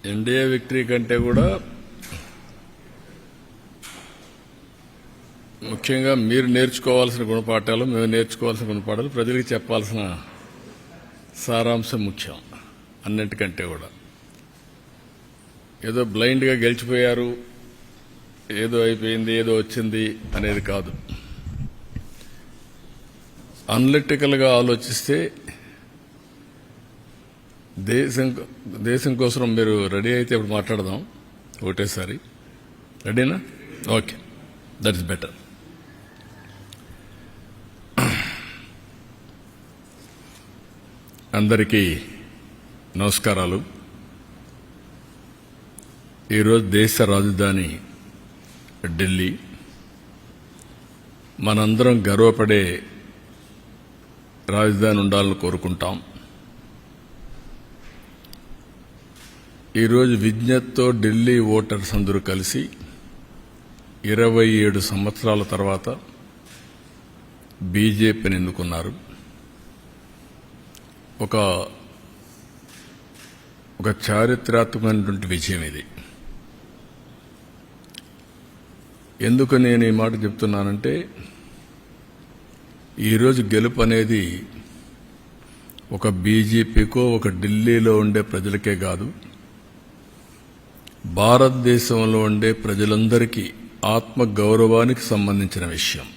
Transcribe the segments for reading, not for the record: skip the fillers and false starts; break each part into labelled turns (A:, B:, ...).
A: NDA victory కంటే కూడా ముఖ్యంగా మీరు నేర్చుకోవాల్సిన గుణపాఠాలు, మేము నేర్చుకోవాల్సిన గుణపాఠాలు, ప్రజలకు చెప్పాల్సిన సారాంశం ముఖ్యం. అన్నింటికంటే కూడా ఏదో బ్లైండ్గా గెలిచిపోయారు, ఏదో అయిపోయింది, ఏదో వచ్చింది అనేది కాదు. అనలిటికల్గా ఆలోచిస్తే దేశం కోసం మీరు రెడీ అయితే ఇప్పుడు మాట్లాడదాం ఒకటేసారి. రెడీనా? Okay, that is better. అందరికీ నమస్కారాలు. ఈరోజు దేశ రాజధాని ఢిల్లీ. మనందరం గర్వపడే రాజధాని ఉండాలని కోరుకుంటాం. ఈరోజు విజ్ఞతతో ఢిల్లీ ఓటర్స్ అందరూ కలిసి 27 సంవత్సరాల తర్వాత బీజేపీని ఎన్నుకున్నారు. ఒక చారిత్రాత్మకమైనటువంటి విజయం ఇది. ఎందుకు నేను ఈ మాట చెప్తున్నానంటే, ఈరోజు గెలుపు అనేది ఒక బీజేపీకో ఒక ఢిల్లీలో ఉండే ప్రజలకే కాదు, భారతదేశంలో ఉండే ప్రజలందరికీ ఆత్మ గౌరవానికి సంబంధించిన విషయం.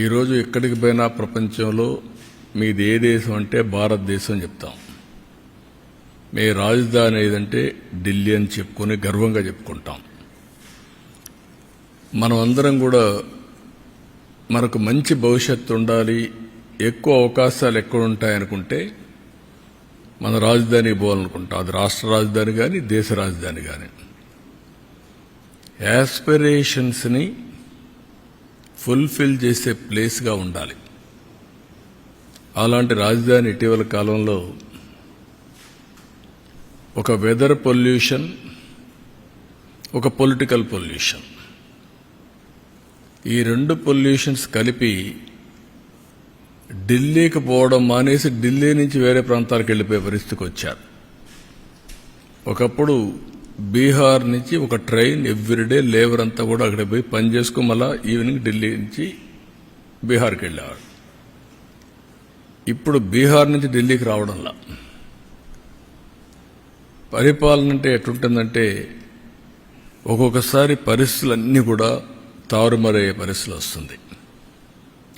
A: ఈరోజు ఎక్కడికి పోయినా ప్రపంచంలో మీది ఏ దేశం అంటే భారతదేశం చెప్తాం. మీ రాజధాని ఏదంటే ఢిల్లీ అని చెప్పుకొని గర్వంగా చెప్పుకుంటాం. మనం అందరం కూడా మనకు మంచి భవిష్యత్తు ఉండాలి, ఎక్కువ అవకాశాలు ఎక్కడ ఉంటాయనుకుంటే మన రాజధానికి పోవాలనుకుంటాం. అది రాష్ట్ర రాజధాని కానీ దేశ రాజధాని కానీ. యాస్పిరేషన్స్ని ఫుల్ఫిల్ చేసే ప్లేస్గా ఉండాలి. అలాంటి రాజధాని ఇటీవల కాలంలో ఒక వెదర్ పొల్యూషన్, ఒక పొలిటికల్ పొల్యూషన్, ఈ రెండు పొల్యూషన్స్ కలిపి ఢిల్లీకి పోవడం మానేసి ఢిల్లీ నుంచి వేరే ప్రాంతాలకు వెళ్ళిపోయే పరిస్థితికి వచ్చారు. ఒకప్పుడు బీహార్ నుంచి ఒక ట్రైన్ ఎవ్రీడే లేబర్ అంతా కూడా అక్కడ పోయి పని చేసుకుని మళ్ళా ఈవినింగ్ ఢిల్లీ నుంచి బీహార్కి వెళ్ళేవాడు. ఇప్పుడు బీహార్ నుంచి ఢిల్లీకి రావడంలా పరిపాలన అంటే ఎట్లుంటుందంటే, ఒక్కొక్కసారి పరిస్థితులన్నీ కూడా తారుమారయ్యే పరిస్థితులు వస్తుంది.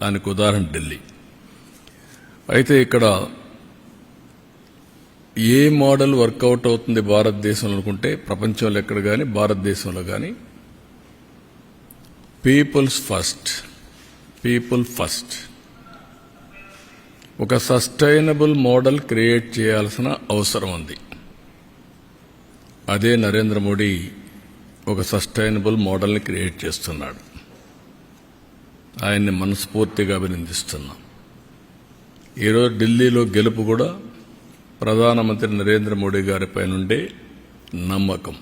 A: దానికి ఉదాహరణ ఢిల్లీ. అయితే ఇక్కడ ఏ మోడల్ వర్కౌట్ అవుతుంది భారతదేశంలో అనుకుంటే, ప్రపంచంలో ఎక్కడ కానీ భారతదేశంలో కానీ పీపుల్స్ ఫస్ట్, పీపుల్ ఫస్ట్. ఒక సస్టైనబుల్ మోడల్ క్రియేట్ చేయాల్సిన అవసరం ఉంది. అదే నరేంద్ర మోడీ ఒక సస్టైనబుల్ మోడల్ని క్రియేట్ చేస్తున్నాడు. ఆయన్ని మనస్ఫూర్తిగా అభినందిస్తున్నాం. ఈరోజు ఢిల్లీలో గెలుపు కూడా ప్రధానమంత్రి నరేంద్ర మోడీ గారిపై నుండే నమ్మకం.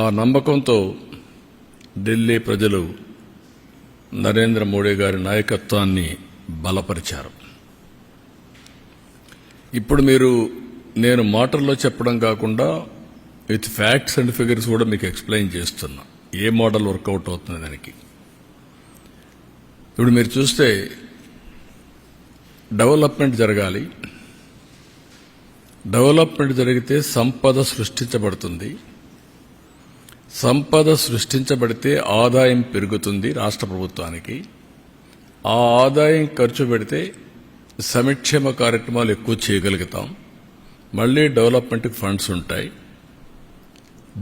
A: ఆ నమ్మకంతో ఢిల్లీ ప్రజలు నరేంద్ర మోడీ గారి నాయకత్వాన్ని బలపరిచారు. ఇప్పుడు నేను మాటల్లో చెప్పడం కాకుండా విత్ ఫ్యాక్ట్స్ అండ్ ఫిగర్స్ కూడా మీకు ఎక్స్ప్లెయిన్ చేస్తున్నా ఏ మోడల్ వర్కౌట్ అవుతుంది దానికి. ఇప్పుడు మీరు చూస్తే డెవలప్మెంట్ జరగాలి. డెవలప్మెంట్ జరిగితే సంపద సృష్టించబడుతుంది. సంపద సృష్టించబడితే ఆదాయం పెరుగుతుంది రాష్ట్ర ప్రభుత్వానికి. ఆ ఆదాయం ఖర్చు పెడితే సంక్షేమ కార్యక్రమాలు ఎక్కువ చేయగలుగుతాం. మళ్లీ డెవలప్మెంట్కి ఫండ్స్ ఉంటాయి.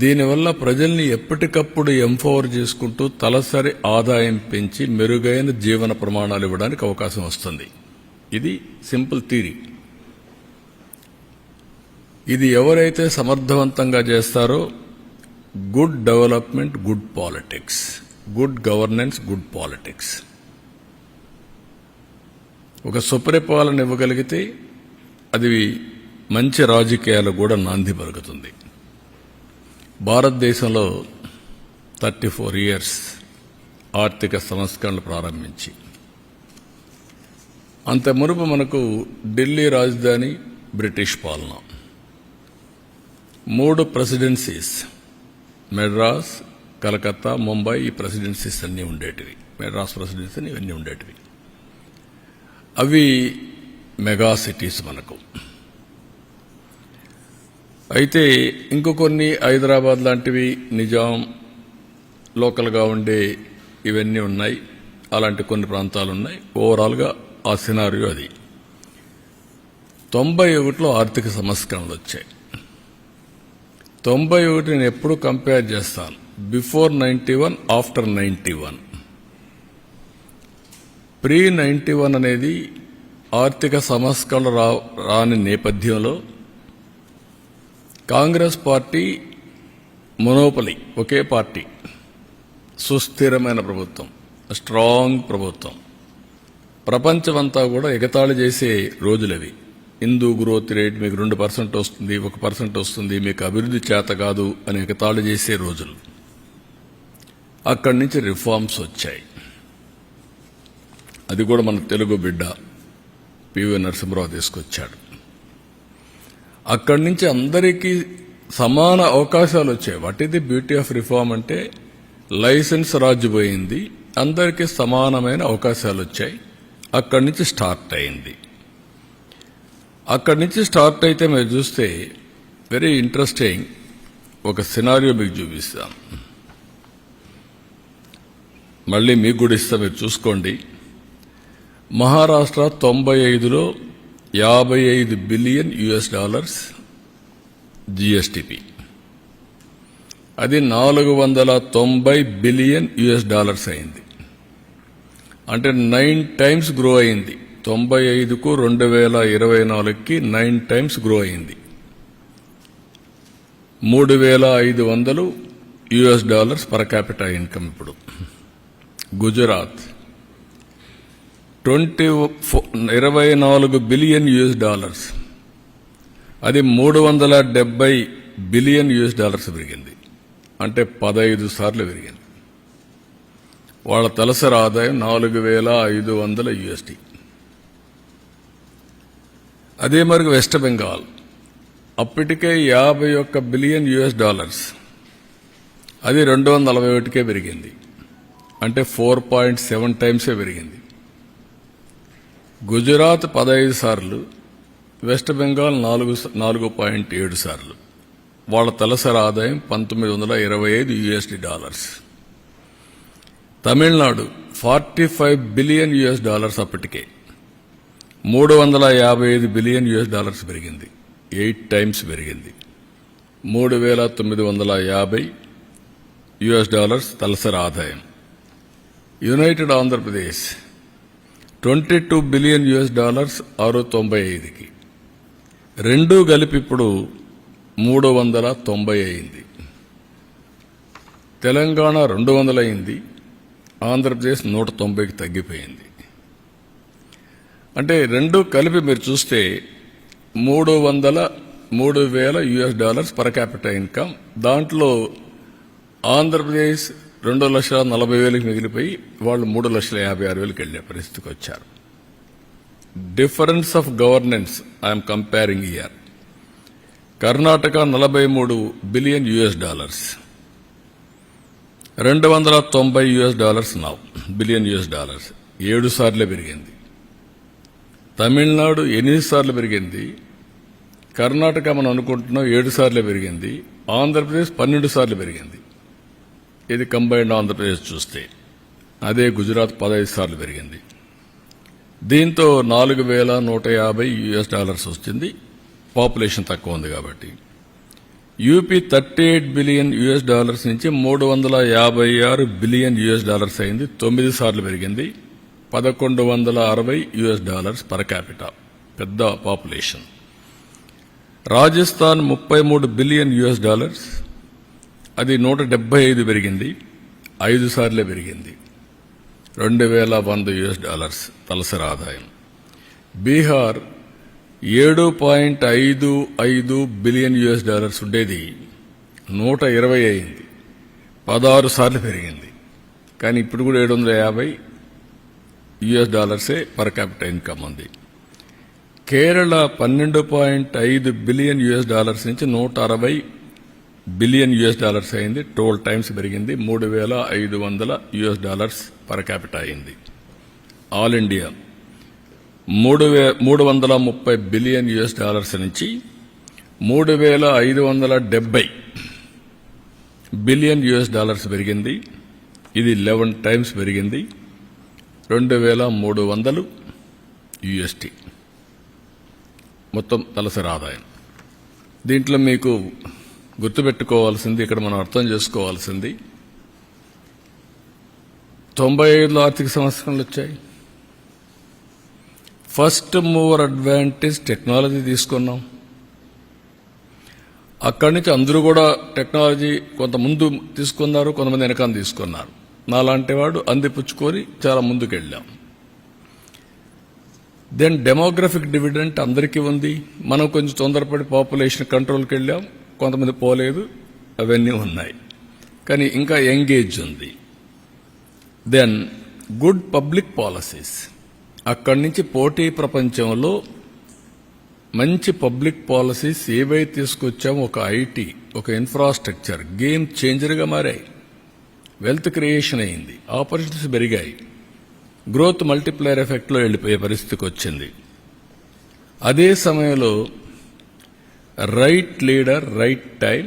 A: దీనివల్ల ప్రజల్ని ఎప్పటికప్పుడు ఎంపవర్ చేసుకుంటూ తలసరి ఆదాయం పెంచి మెరుగైన జీవన ప్రమాణాలు ఇవ్వడానికి అవకాశం వస్తుంది. ఇది సింపుల్ థియరీ. ఇది ఎవరైతే సమర్థవంతంగా చేస్తారో good development, good politics, good governance, good politics, ఒక సుపరిపాలన ఇవ్వగలిగితే అది మంచి రాజకీయాలు కూడా నాంది పలుకుతుంది. భారతదేశంలో 34 years ఆర్థిక సంస్కరణలు ప్రారంభించి అంత మునుపు మనకు ఢిల్లీ రాజధాని బ్రిటిష్ పాలన. 3 ప్రెసిడెన్సీస్, మెడ్రాస్, కలకత్తా, ముంబై, ఈ ప్రెసిడెన్సీస్ అన్నీ ఉండేటివి. మెడ్రాస్ ప్రెసిడెన్సీ ఇవన్నీ ఉండేటివి. అవి మెగా సిటీస్ మనకు. అయితే ఇంకో కొన్ని హైదరాబాద్ లాంటివి, నిజాం లోకల్గా ఉండే ఇవన్నీ ఉన్నాయి. అలాంటి కొన్ని ప్రాంతాలు ఉన్నాయి. ఓవరాల్గా ఆ సినారియో అది. 91లో ఆర్థిక సంస్కరణలు వచ్చాయి. 91 నేను ఎప్పుడు కంపేర్ చేస్తాను, బిఫోర్ 91, ఆఫ్టర్ 91. ప్రీ 91 అనేది ఆర్థిక సంస్కరణలు రాని నేపథ్యంలో కాంగ్రెస్ పార్టీ మొనోపలి, ఒకే పార్టీ, సుస్థిరమైన ప్రభుత్వం, స్ట్రాంగ్ ప్రభుత్వం. ప్రపంచమంతా కూడా ఎగతాళి చేసే రోజులవి. హిందూ గ్రోత్ రేట్ మీకు 2% వస్తుంది, 1% వస్తుంది, మీకు అభివృద్ధి చేత కాదు అని ఎగతాళి చేసే రోజులు. అక్కడి నుంచి రిఫార్మ్స్ వచ్చాయి. అది కూడా మన తెలుగు బిడ్డ పివి నరసింహరావు తీసుకొచ్చాడు. అక్కడి నుంచి అందరికీ సమాన అవకాశాలు వచ్చాయి. What is the beauty of reform అంటే, లైసెన్స్ రాజ్యపోయింది, అందరికీ సమానమైన అవకాశాలు వచ్చాయి. అక్కడి నుంచి స్టార్ట్ అయింది. అక్కడి నుంచి స్టార్ట్ అయితే మీరు చూస్తే వెరీ ఇంట్రెస్టింగ్ ఒక సినారియో మీకు చూపిస్తాను. మళ్ళీ మీకు కూడా ఇస్తా, మీరు చూసుకోండి. మహారాష్ట్ర 95లో $55 బిలియన్ జీఎస్టీపీ. అది $490 బిలియన్ అయింది. అంటే 9 టైమ్స్ గ్రో అయింది. 95కు 2024కి 9 టైమ్స్ గ్రో అయింది. $3,500 పర్ క్యాపిటల్ ఇన్కమ్. ఇప్పుడు గుజరాత్ 24 బిలియన్ అది $370 బిలియన్ పెరిగింది. అంటే 15 సార్లు పెరిగింది. వాళ్ళ తలసరి ఆదాయం $4,500. అదే మరి వెస్ట్ బెంగాల్ అప్పటికే $51 బిలియన్, అది 241కే పెరిగింది. అంటే 4.7 టైమ్సే పెరిగింది. గుజరాత్ 15 సార్లు, వెస్ట్ బెంగాల్ 4.7 సార్లు. వాళ్ళ తలసరి ఆదాయం $1,925. తమిళనాడు 45 బిలియన్ అప్పటికే $355 బిలియన్ పెరిగింది. 8 టైమ్స్ పెరిగింది. $3,950 తలసరి ఆదాయం. యునైటెడ్ ఆంధ్రప్రదేశ్ 22 బిలియన్ $695కి. రెండూ కలిపి ఇప్పుడు 390 అయింది. తెలంగాణ 200 అయింది. ఆంధ్రప్రదేశ్ 190కి తగ్గిపోయింది. అంటే రెండూ కలిపి మీరు చూస్తే $3,000 పర్ క్యాపిటల్ ఇన్కమ్. దాంట్లో ఆంధ్రప్రదేశ్ 2,40,000కి మిగిలిపోయి వాళ్ళు 3,56,000కి వెళ్లే పరిస్థితికి వచ్చారు. Difference of governance I'm comparing year. Karnataka 43 billion $290 now billion 7 సార్లే పెరిగింది. తమిళనాడు 8 సార్లు పెరిగింది. కర్ణాటక మనం అనుకుంటున్నాం 7 సార్లే పెరిగింది. ఆంధ్రప్రదేశ్ 12 సార్లు పెరిగింది. ఇది కంబైన్డ్ ఆంధ్రప్రదేశ్ చూస్తే. అదే గుజరాత్ 15 సార్లు పెరిగింది. దీంతో $4,150 వచ్చింది. పాపులేషన్ తక్కువ ఉంది కాబట్టి. యూపీ 38 బిలియన్ నుంచి $356 బిలియన్ అయింది. 9 సార్లు పెరిగింది. $1,160 పర్ క్యాపిటా, పెద్ద పాపులేషన్. రాజస్థాన్ 33 బిలియన్ అది 175 పెరిగింది. 5 సార్లే పెరిగింది. $2,100 తలసరి ఆదాయం. బీహార్ 7.55 బిలియన్ ఉండేది 120 అయింది. 16 సార్లు పెరిగింది. కానీ ఇప్పుడు కూడా $750 పర్ క్యాపిటల్ ఇన్కమ్ ఉంది. కేరళ 12.5 బిలియన్ US$ నుంచి $160 బిలియన్ US$ అయింది. 12 టైమ్స్ పెరిగింది. $3,500 పర్ క్యాపిటా అయింది. ఆల్ ఇండియా 330 బిలియన్ US$ నుంచి 3,570 బిలియన్ US$ పెరిగింది. ఇది 11 టైమ్స్ పెరిగింది. 2,300 USD మొత్తం తలసరి ఆదాయం. దీంట్లో మీకు గుర్తుపెట్టుకోవాల్సింది, ఇక్కడ మనం అర్థం చేసుకోవాల్సింది, 95లో ఆర్థిక సంవత్సరాలు వచ్చాయి. ఫస్ట్ మూవర్ అడ్వాంటేజ్ టెక్నాలజీ తీసుకున్నాం. అక్కడి నుంచి అందరూ కూడా టెక్నాలజీ కొంత ముందు తీసుకున్నారు, కొంతమంది వెనకాల తీసుకున్నారు. నాలాంటి వాడు అందిపుచ్చుకొని చాలా ముందుకు వెళ్ళాం. దెన్ డెమోగ్రఫిక్ డివిడెంట్ అందరికీ ఉంది. మనం కొంచెం తొందరపడి పాపులేషన్ కంట్రోల్కి వెళ్ళాం, కొంతమంది పోలేదు, అవన్నీ ఉన్నాయి. కానీ ఇంకా ఎంగేజ్ ఉంది. దెన్ గుడ్ పబ్లిక్ పాలసీస్, అక్కడి నుంచి పోటీ ప్రపంచంలో మంచి పబ్లిక్ పాలసీస్ ఏవైతే తీసుకొచ్చామో, ఒక ఐటీ, ఒక ఇన్ఫ్రాస్ట్రక్చర్ గేమ్ చేంజర్గా మారాయి. వెల్త్ క్రియేషన్ అయింది, ఆపర్చునిటీస్ పెరిగాయి, గ్రోత్ మల్టిప్లైయర్ ఎఫెక్ట్లో వెళ్ళిపోయే పరిస్థితికి వచ్చింది. అదే సమయంలో right leader, right time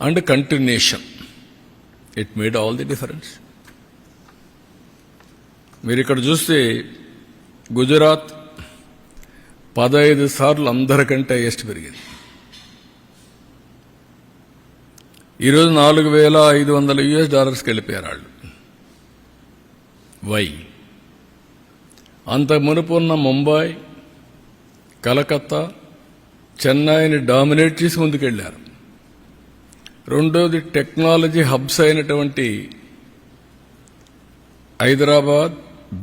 A: and continuation, it made all the difference. మీరు ఇక్కడ చూస్తే గుజరాత్ 15 సార్లు అందరికంటే హైయెస్ట్ పెరిగింది. ఈరోజు $4,500 వెళ్ళిపోయారు వాళ్ళు. వై? అంత మునుపున్న ముంబై, కలకత్తా, చెన్నైని డామినేట్ చేసి ముందుకెళ్లారు. రెండోది టెక్నాలజీ హబ్స్ అయినటువంటి హైదరాబాద్,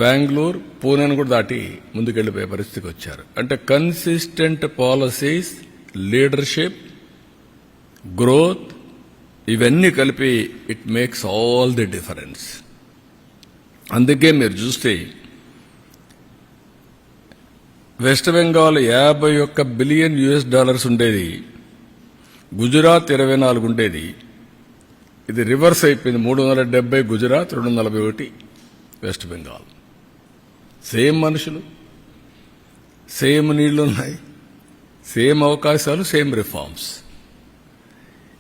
A: బెంగళూరు, పూణేను కూడా దాటి ముందుకెళ్లిపోయే పరిస్థితికి వచ్చారు. అంటే కన్సిస్టెంట్ పాలసీస్, లీడర్షిప్, గ్రోత్, ఇవన్నీ కలిపి it makes all the difference. అందుకే మీరు చూస్తే వెస్ట్ బెంగాల్ 51 బిలియన్ US$ ఉండేది, గుజరాత్ 24 ఉండేది. ఇది రివర్స్ అయిపోయింది. 370 గుజరాత్, 241 వెస్ట్ బెంగాల్. సేమ్ మనుషులు, సేమ్ నీళ్లున్నాయి, సేమ్ అవకాశాలు, సేమ్ రిఫార్మ్స్.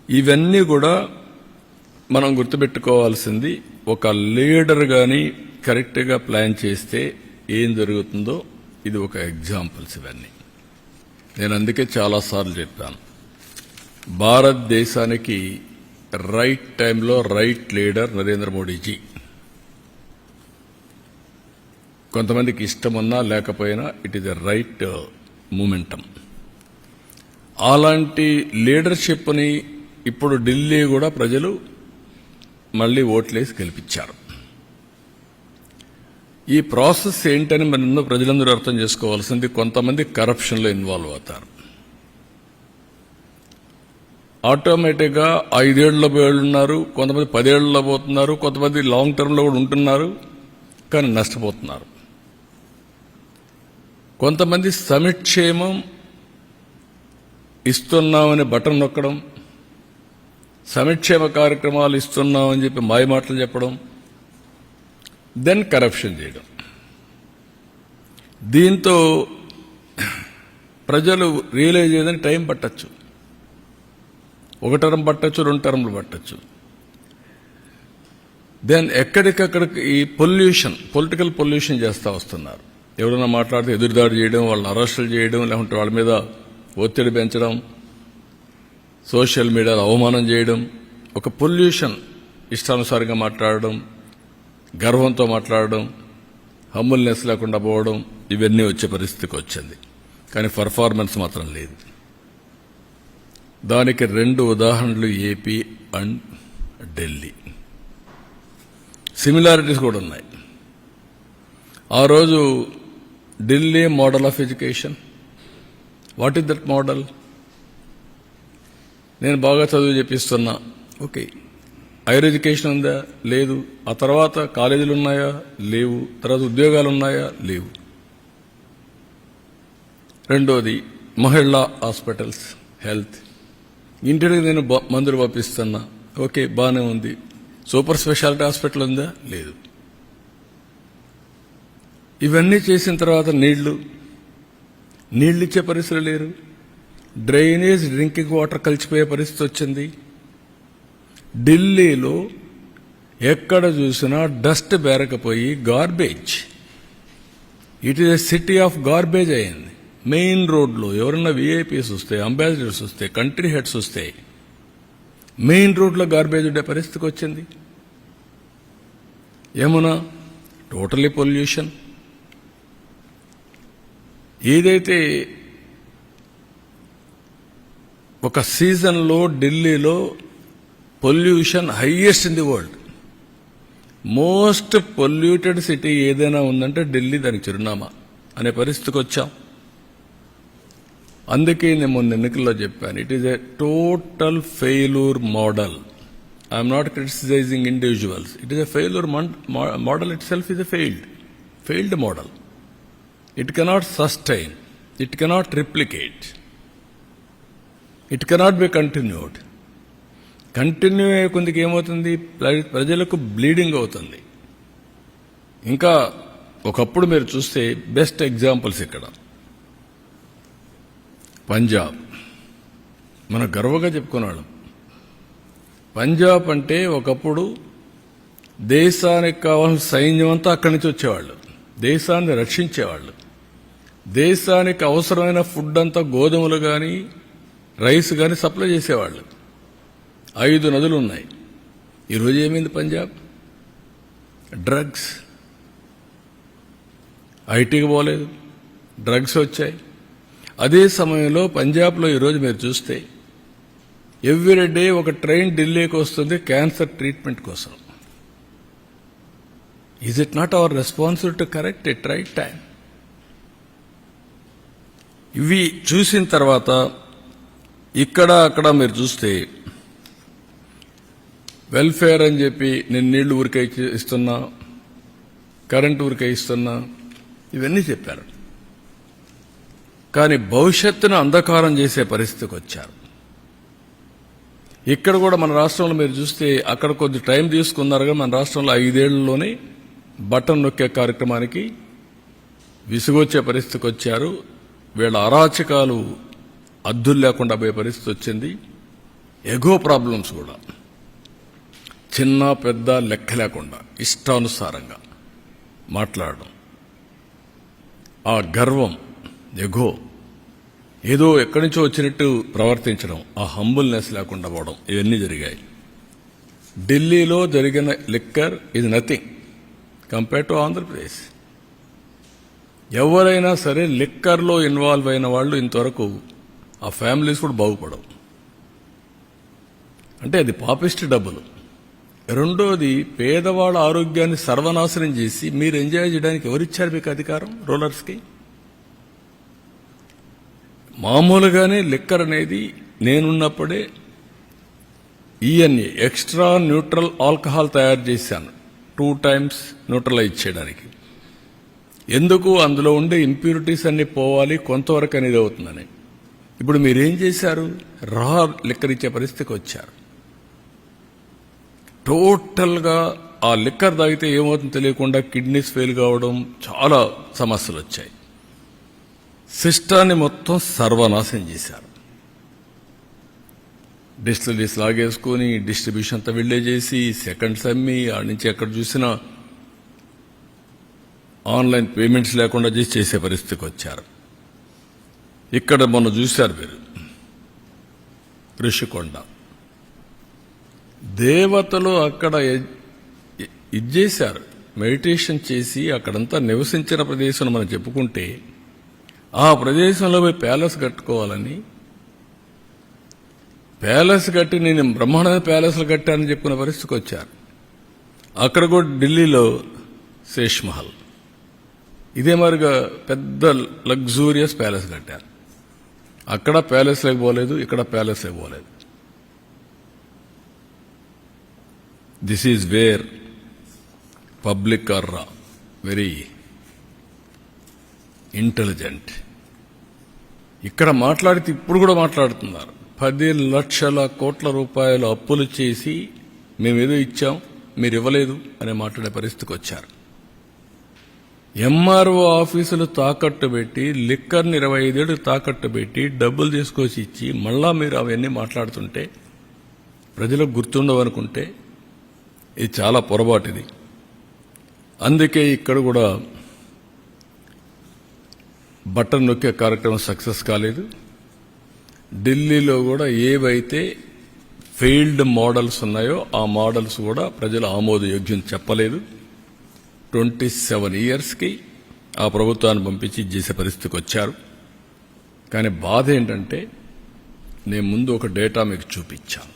A: ఇవన్నీ కూడా మనం గుర్తుపెట్టుకోవాల్సింది. ఒక లీడర్ కానీ కరెక్ట్గా ప్లాన్ చేస్తే ఏం జరుగుతుందో ఇది ఒక ఎగ్జాంపుల్స్. ఇవన్నీ నేను అందుకే చాలాసార్లు చెప్పాను, భారతదేశానికి రైట్ టైంలో రైట్ లీడర్ నరేంద్ర మోడీజీ. కొంతమందికి ఇష్టమున్నా లేకపోయినా it is a right momentum. అలాంటి లీడర్షిప్ని ఇప్పుడు ఢిల్లీ కూడా ప్రజలు మళ్లీ ఓట్లేసి గెలిపించారు. ఈ ప్రాసెస్ ఏంటని మన ప్రజలందరూ అర్థం చేసుకోవాల్సింది. కొంతమంది కరప్షన్లో ఇన్వాల్వ్ అవుతారు. ఆటోమేటిక్గా 5 ఏళ్లలో పోయిన్నారు, కొంతమంది 10 ఏళ్లలో పోతున్నారు, కొంతమంది లాంగ్ టర్మ్లో కూడా ఉంటున్నారు, కానీ నష్టపోతున్నారు. కొంతమంది సమిక్షేమం ఇస్తున్నామని బటన్ నొక్కడం, సమిక్షేమ కార్యక్రమాలు ఇస్తున్నామని చెప్పి మాయమాటలు చెప్పడం, దెన్ కరప్షన్ చేయడం. దీంతో ప్రజలు రియలైజ్ చేయడానికి టైం పట్టచ్చు. 1 టర్మ్ పట్టచ్చు, 2 టర్మ్లు పట్టచ్చు. దెన్ ఎక్కడికక్కడికి ఈ పొలిటికల్ పొల్యూషన్ చేస్తూ వస్తున్నారు. ఎవరైనా మాట్లాడితే ఎదురుదాడి చేయడం, వాళ్ళని అరెస్టులు చేయడం, లేకుంటే వాళ్ళ మీద ఒత్తిడి పెంచడం, సోషల్ మీడియాలో అవమానం చేయడం, ఒక పొల్యూషన్, ఇష్టానుసారంగా మాట్లాడడం, గర్వంతో మాట్లాడడం, హంబుల్నెస్ లేకుండా పోవడం, ఇవన్నీ వచ్చే పరిస్థితికి వచ్చింది. కానీ పర్ఫార్మెన్స్ మాత్రం లేదు. దానికి 2 ఉదాహరణలు ఏపీ అండ్ ఢిల్లీ. సిమిలారిటీస్ కూడా ఉన్నాయి. ఆ రోజు Delhi model of education, what is that model? నేను బాగా చదువు చెప్పిస్తున్నా, ఓకే. హైయర్ ఎడ్యుకేషన్ ఉందా? లేదు. ఆ తర్వాత కాలేజీలు ఉన్నాయా? లేవు. తర్వాత ఉద్యోగాలు ఉన్నాయా? లేవు. రెండోది మహిళా హాస్పిటల్స్, హెల్త్. ఇంటికి నేను మందులు పంపిస్తున్నా, ఓకే బాగానే ఉంది. సూపర్ స్పెషాలిటీ హాస్పిటల్ ఉందా? లేదు. ఇవన్నీ చేసిన తర్వాత నీళ్లు ఇచ్చే పరిస్థితులు లేరు. డ్రైనేజ్, డ్రింకింగ్ వాటర్ కలిసిపోయే పరిస్థితి వచ్చింది. ఢిల్లీలో ఎక్కడ చూసినా డస్ట్ బేరకపోయి garbage. It is a city of garbage అయింది. మెయిన్ రోడ్లో ఎవరన్నా విఐపీస్ వస్తే, అంబాసిడర్స్ వస్తే, కంట్రీ హెడ్స్ వస్తే మెయిన్ రోడ్లో గార్బేజ్ ఉండే పరిస్థితికి వచ్చింది. Yamuna totally pollution. ఏదైతే ఒక సీజన్లో ఢిల్లీలో pollution highest in the world, most polluted city ఏదైనా ఉందంటే ఢిల్లీ దానికి చిరునామా అనే పరిస్థితికి వచ్చాం. అందుకే నేను మొన్న ఎన్నికల్లో చెప్పాను, it is a total failure model. I'm not criticising individuals. It is a failure model. Itself is a failed model. It cannot sustain, it cannot replicate, it cannot be continued. Continue అయ్యే కొందికి ఏమవుతుంది, ప్రజలకు bleeding అవుతుంది. ఇంకా ఒకప్పుడు మీరు చూస్తే best examples ఇక్కడ పంజాబ్, మనం గర్వంగా చెప్పుకున్నాళ్ళం. పంజాబ్ అంటే ఒకప్పుడు దేశానికి కావాల్సిన సైన్యం అంతా అక్కడి నుంచి వచ్చేవాళ్ళు, దేశాన్ని రక్షించేవాళ్ళు. దేశానికి అవసరమైన ఫుడ్ అంతా గోధుమలు కానీ రైస్ కానీ సప్లై చేసేవాళ్ళు. 5 నదులు ఉన్నాయి. ఈరోజు ఏమైంది పంజాబ్? డ్రగ్స్. ఐటీకి పోలేదు, డ్రగ్స్ వచ్చాయి. అదే సమయంలో పంజాబ్లో ఈరోజు మీరు చూస్తే ఎవ్రీడే ఒక ట్రైన్ ఢిల్లీకి వస్తుంది క్యాన్సర్ ట్రీట్మెంట్ కోసం. Is it not our responsibility to correct it right time? ఇవి చూసిన తర్వాత ఇక్కడ అక్కడ మీరు చూస్తే వెల్ఫేర్ అని చెప్పి నేను నీళ్లు ఊరికే ఇస్తున్నా, కరెంట్ ఊరికే ఇస్తున్నా, ఇవన్నీ చెప్పారు. కానీ భవిష్యత్తును అంధకారం చేసే పరిస్థితికి వచ్చారు. ఇక్కడ కూడా మన రాష్ట్రంలో మీరు చూస్తే అక్కడ కొద్ది టైం తీసుకున్నారుగా, మన రాష్ట్రంలో 5 ఏళ్లలోనే బటన్ నొక్కే కార్యక్రమానికి విసుగొచ్చే పరిస్థితికి వచ్చారు. వీళ్ళ అరాచకాలు అద్దులు లేకుండా పోయే పరిస్థితి వచ్చింది. ఎగో ప్రాబ్లమ్స్ కూడా చిన్న పెద్ద లెక్క లేకుండా ఇష్టానుసారంగా మాట్లాడడం, ఆ గర్వం, ఎగో, ఏదో ఎక్కడి నుంచో వచ్చినట్టు ప్రవర్తించడం, ఆ హంబుల్నెస్ లేకుండా పోవడం, ఇవన్నీ జరిగాయి. ఢిల్లీలో జరిగిన లిక్కర్ ఇది నథింగ్ కంపేర్ టు ఆంధ్రప్రదేశ్. ఎవరైనా సరే లిక్కర్లో ఇన్వాల్వ్ అయిన వాళ్ళు ఇంతవరకు ఆ ఫ్యామిలీస్ కూడా బాగుపడవు. అంటే అది పాపిస్ట్ డబ్బులు. రెండోది, పేదవాళ్ళ ఆరోగ్యాన్ని సర్వనాశనం చేసి మీరు ఎంజాయ్ చేయడానికి ఎవరిచ్చారు మీకు అధికారం? రూలర్స్కి. మామూలుగానే లిక్కర్ అనేది నేనున్నప్పుడే ఈఎన్ఏ ఎక్స్ట్రా న్యూట్రల్ ఆల్కహాల్ తయారు చేశాను 2 times న్యూట్రలైజ్ చేయడానికి. ఎందుకు? అందులో ఉండే ఇంప్యూరిటీస్ అన్ని పోవాలి, కొంతవరకు అనేది అవుతుందని. ఇప్పుడు మీరేం చేశారు? రా లిక్కర్ ఇచ్చే పరిస్థితికి వచ్చారు. టోటల్గా ఆ లిక్కర్ తాగితే ఏమవుతుందో తెలియకుండా కిడ్నీస్ ఫెయిల్ కావడం, చాలా సమస్యలు వచ్చాయి. సిస్టాన్ని మొత్తం సర్వనాశనం చేశారు. డిస్టిలరీస్ లాగేసుకుని డిస్ట్రిబ్యూషన్ అంతా వెళ్ళే చేసి సెకండ్స్ అమ్మి ఆడి నుంచి ఎక్కడ చూసినా ఆన్లైన్ పేమెంట్స్ లేకుండా చేసే పరిస్థితికి వచ్చారు. ఇక్కడ మొన్న చూశారు మీరు ఋషికొండ, దేవతలు అక్కడ ఇది చేశారు, మెడిటేషన్ చేసి అక్కడంతా నివసించిన ప్రదేశం మనం చెప్పుకుంటే ఆ ప్రదేశంలో పోయి ప్యాలెస్ కట్టుకోవాలని, ప్యాలెస్ కట్టి నేను బ్రహ్మాండమైన ప్యాలెస్లు కట్టానని చెప్పుకునే పరిస్థితికి వచ్చారు. అక్కడ కూడా ఢిల్లీలో శేష్ మహల్ ఇదే మరిగా పెద్ద లగ్జూరియస్ ప్యాలెస్ కట్టారు. అక్కడ ప్యాలెస్ లేకపోలేదు, ఇక్కడ ప్యాలెస్ లేకపోలేదు. This is where public are very intelligent. ఇక్కడ మాట్లాడితే ఇప్పుడు కూడా మాట్లాడుతున్నారు. 10 లక్షల కోట్ల రూపాయలు అప్పులు చేసి మేమేదో ఇచ్చాం, మీరు ఇవ్వలేదు అనే మాట్లాడే పరిస్థితికి వచ్చారు. ఎంఆర్ఓ ఆఫీసులు తాకట్టు పెట్టి, లిక్కర్ని 25 ఏళ్ళు తాకట్టు పెట్టి డబ్బులు తీసుకొచ్చి ఇచ్చి మళ్ళా మీరు అవన్నీ మాట్లాడుతుంటే ప్రజలకు గుర్తుండవనుకుంటే ఇది చాలా పొరపాటిది. అందుకే ఇక్కడ కూడా బటన్ నొక్కే కార్యక్రమం సక్సెస్ కాలేదు. ఢిల్లీలో కూడా ఏవైతే ఫెయిల్డ్ మోడల్స్ ఉన్నాయో ఆ మోడల్స్ కూడా ప్రజలు ఆమోదయోగ్యం చెప్పలేదు. 27 ఇయర్స్కి ఆ ప్రభుత్వాన్ని పంపించి చేసే పరిస్థితికి వచ్చారు. కానీ బాధ ఏంటంటే నేను ముందు ఒక డేటా మీకు చూపించాను.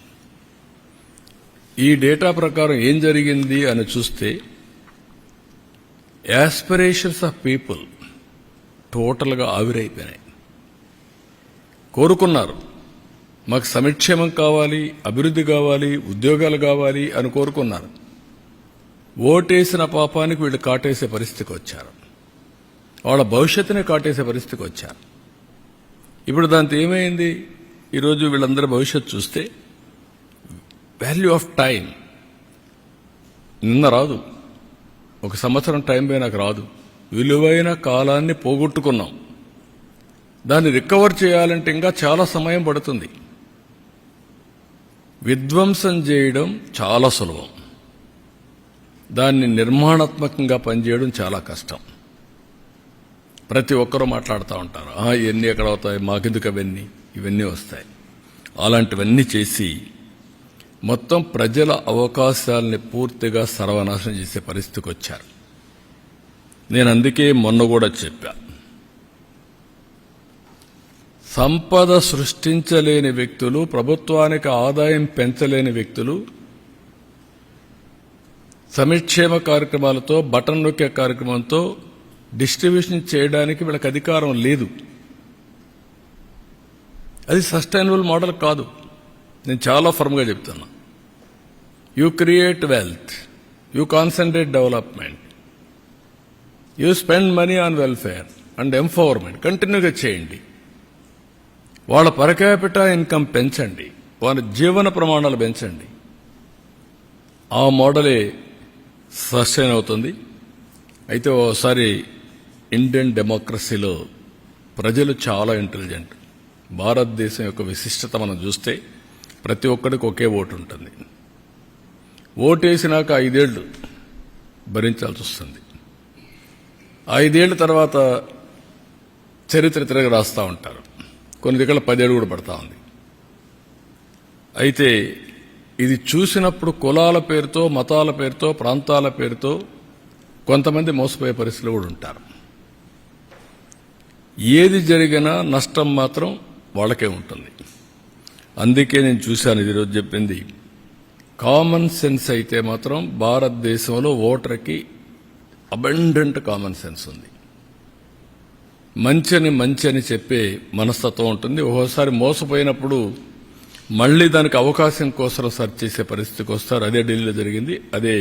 A: ఈ డేటా ప్రకారం ఏం జరిగింది అని చూస్తే యాస్పిరేషన్స్ ఆఫ్ పీపుల్ టోటల్గా ఆవిరైపోయినాయి. కోరుకున్నారు మాకు సంక్షేమం కావాలి, అభివృద్ధి కావాలి, ఉద్యోగాలు కావాలి అని కోరుకున్నారు. ఓటేసిన పాపానికి వీళ్ళు కాటేసే పరిస్థితికి వచ్చారు. వాళ్ళ భవిష్యత్తునే కాటేసే పరిస్థితికి వచ్చారు. ఇప్పుడు దాంతో ఏమైంది? ఈరోజు వీళ్ళందరి భవిష్యత్తు చూస్తే వాల్యూ ఆఫ్ టైం నిన్న రాదు, 1 సంవత్సరం టైం పోయినాక రాదు. విలువైన కాలాన్ని పోగొట్టుకున్నాం. దాన్ని రికవర్ చేయాలంటే ఇంకా చాలా సమయం పడుతుంది. విధ్వంసం చేయడం చాలా సులభం, దాన్ని నిర్మాణాత్మకంగా పనిచేయడం చాలా కష్టం. ప్రతి ఒక్కరూ మాట్లాడుతూ ఉంటారు, ఇవన్నీ ఎక్కడ అవుతాయి, మాకెందుకు ఇవన్నీ వస్తాయి. అలాంటివన్నీ చేసి మొత్తం ప్రజల అవకాశాలని పూర్తిగా సర్వనాశనం చేసే పరిస్థితికి వచ్చారు. నేను అందుకే మొన్న కూడా చెప్పా, సంపద సృష్టించలేని వ్యక్తులు, ప్రభుత్వానికి ఆదాయం పెంచలేని వ్యక్తులు సంక్షేమ కార్యక్రమాలతో, బటన్ నొక్కే కార్యక్రమంతో డిస్ట్రిబ్యూషన్ చేయడానికి వీళ్ళకి అధికారం లేదు. అది సస్టైనబుల్ మోడల్ కాదు. నేను చాలా ఫర్మ్గా చెప్తున్నా. You create wealth, you concentrate development, you spend money on welfare and empowerment కంటిన్యూగా చేయండి. వాళ్ళ పర్ క్యాపిటా ఇన్కమ్ పెంచండి, వాళ్ళ జీవన ప్రమాణాలు పెంచండి. ఆ మోడలే సస్టైన్ అవుతుంది. అయితే ఓసారి ఇండియన్ డెమోక్రసీలో ప్రజలు చాలా ఇంటెలిజెంట్. భారతదేశం యొక్క విశిష్టత మనం చూస్తే ప్రతి ఒక్కరికి ఒకే ఓటు ఉంటుంది. ఓటేసినాక 5 ఏళ్లు భరించాల్సి వస్తుంది. 5 ఏళ్ల తర్వాత చరిత్ర తిరగ రాస్తూ ఉంటారు. కొన్ని దగ్గర 10 ఏళ్ళు కూడా పడతా ఉంది. అయితే ఇది చూసినప్పుడు కులాల పేరుతో, మతాల పేరుతో, ప్రాంతాల పేరుతో కొంతమంది మోసపోయే పరిస్థితులు కూడా ఉంటారు. ఏది జరిగినా నష్టం మాత్రం వాళ్ళకే ఉంటుంది. అందుకే నేను చూశాను ఈరోజు చెప్పింది, కామన్ సెన్స్ అయితే మాత్రం భారతదేశంలో ఓటర్కి అబండెంట్ కామన్ సెన్స్ ఉంది. మంచి అని చెప్పే మనస్తత్వం ఉంటుంది. ఒక్కోసారి మోసపోయినప్పుడు మళ్లీ దానికి అవకాశం కోసం సెర్చ్ చేసే పరిస్థితికి వస్తారు. అదే ఢిల్లీలో జరిగింది, అదే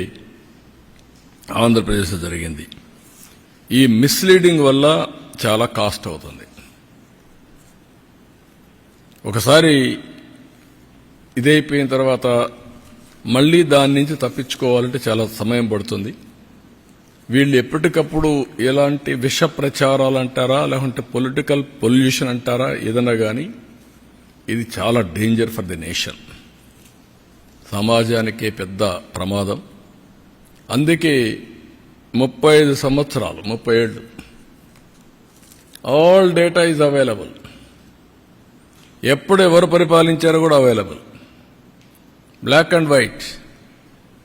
A: ఆంధ్రప్రదేశ్లో జరిగింది. ఈ మిస్లీడింగ్ వల్ల చాలా కాస్ట్ అవుతుంది. ఒకసారి ఇదైపోయిన తర్వాత మళ్లీ దాని నుంచి తప్పించుకోవాలంటే చాలా సమయం పడుతుంది. వీళ్ళు ఎప్పటికప్పుడు ఎలాంటి విష ప్రచారాలు అంటారా, లేకుంటే పొలిటికల్ పొల్యూషన్ అంటారా, ఏదన్నా కానీ ఇది చాలా డేంజర్ ఫర్ ది నేషన్. సమాజానికే పెద్ద ప్రమాదం. అందుకే 35 సంవత్సరాలు, 30 ఏళ్ళు ఆల్ డేటా ఈజ్ అవైలబుల్. ఎప్పుడు ఎవరు పరిపాలించారో కూడా అవైలబుల్, బ్లాక్ అండ్ వైట్.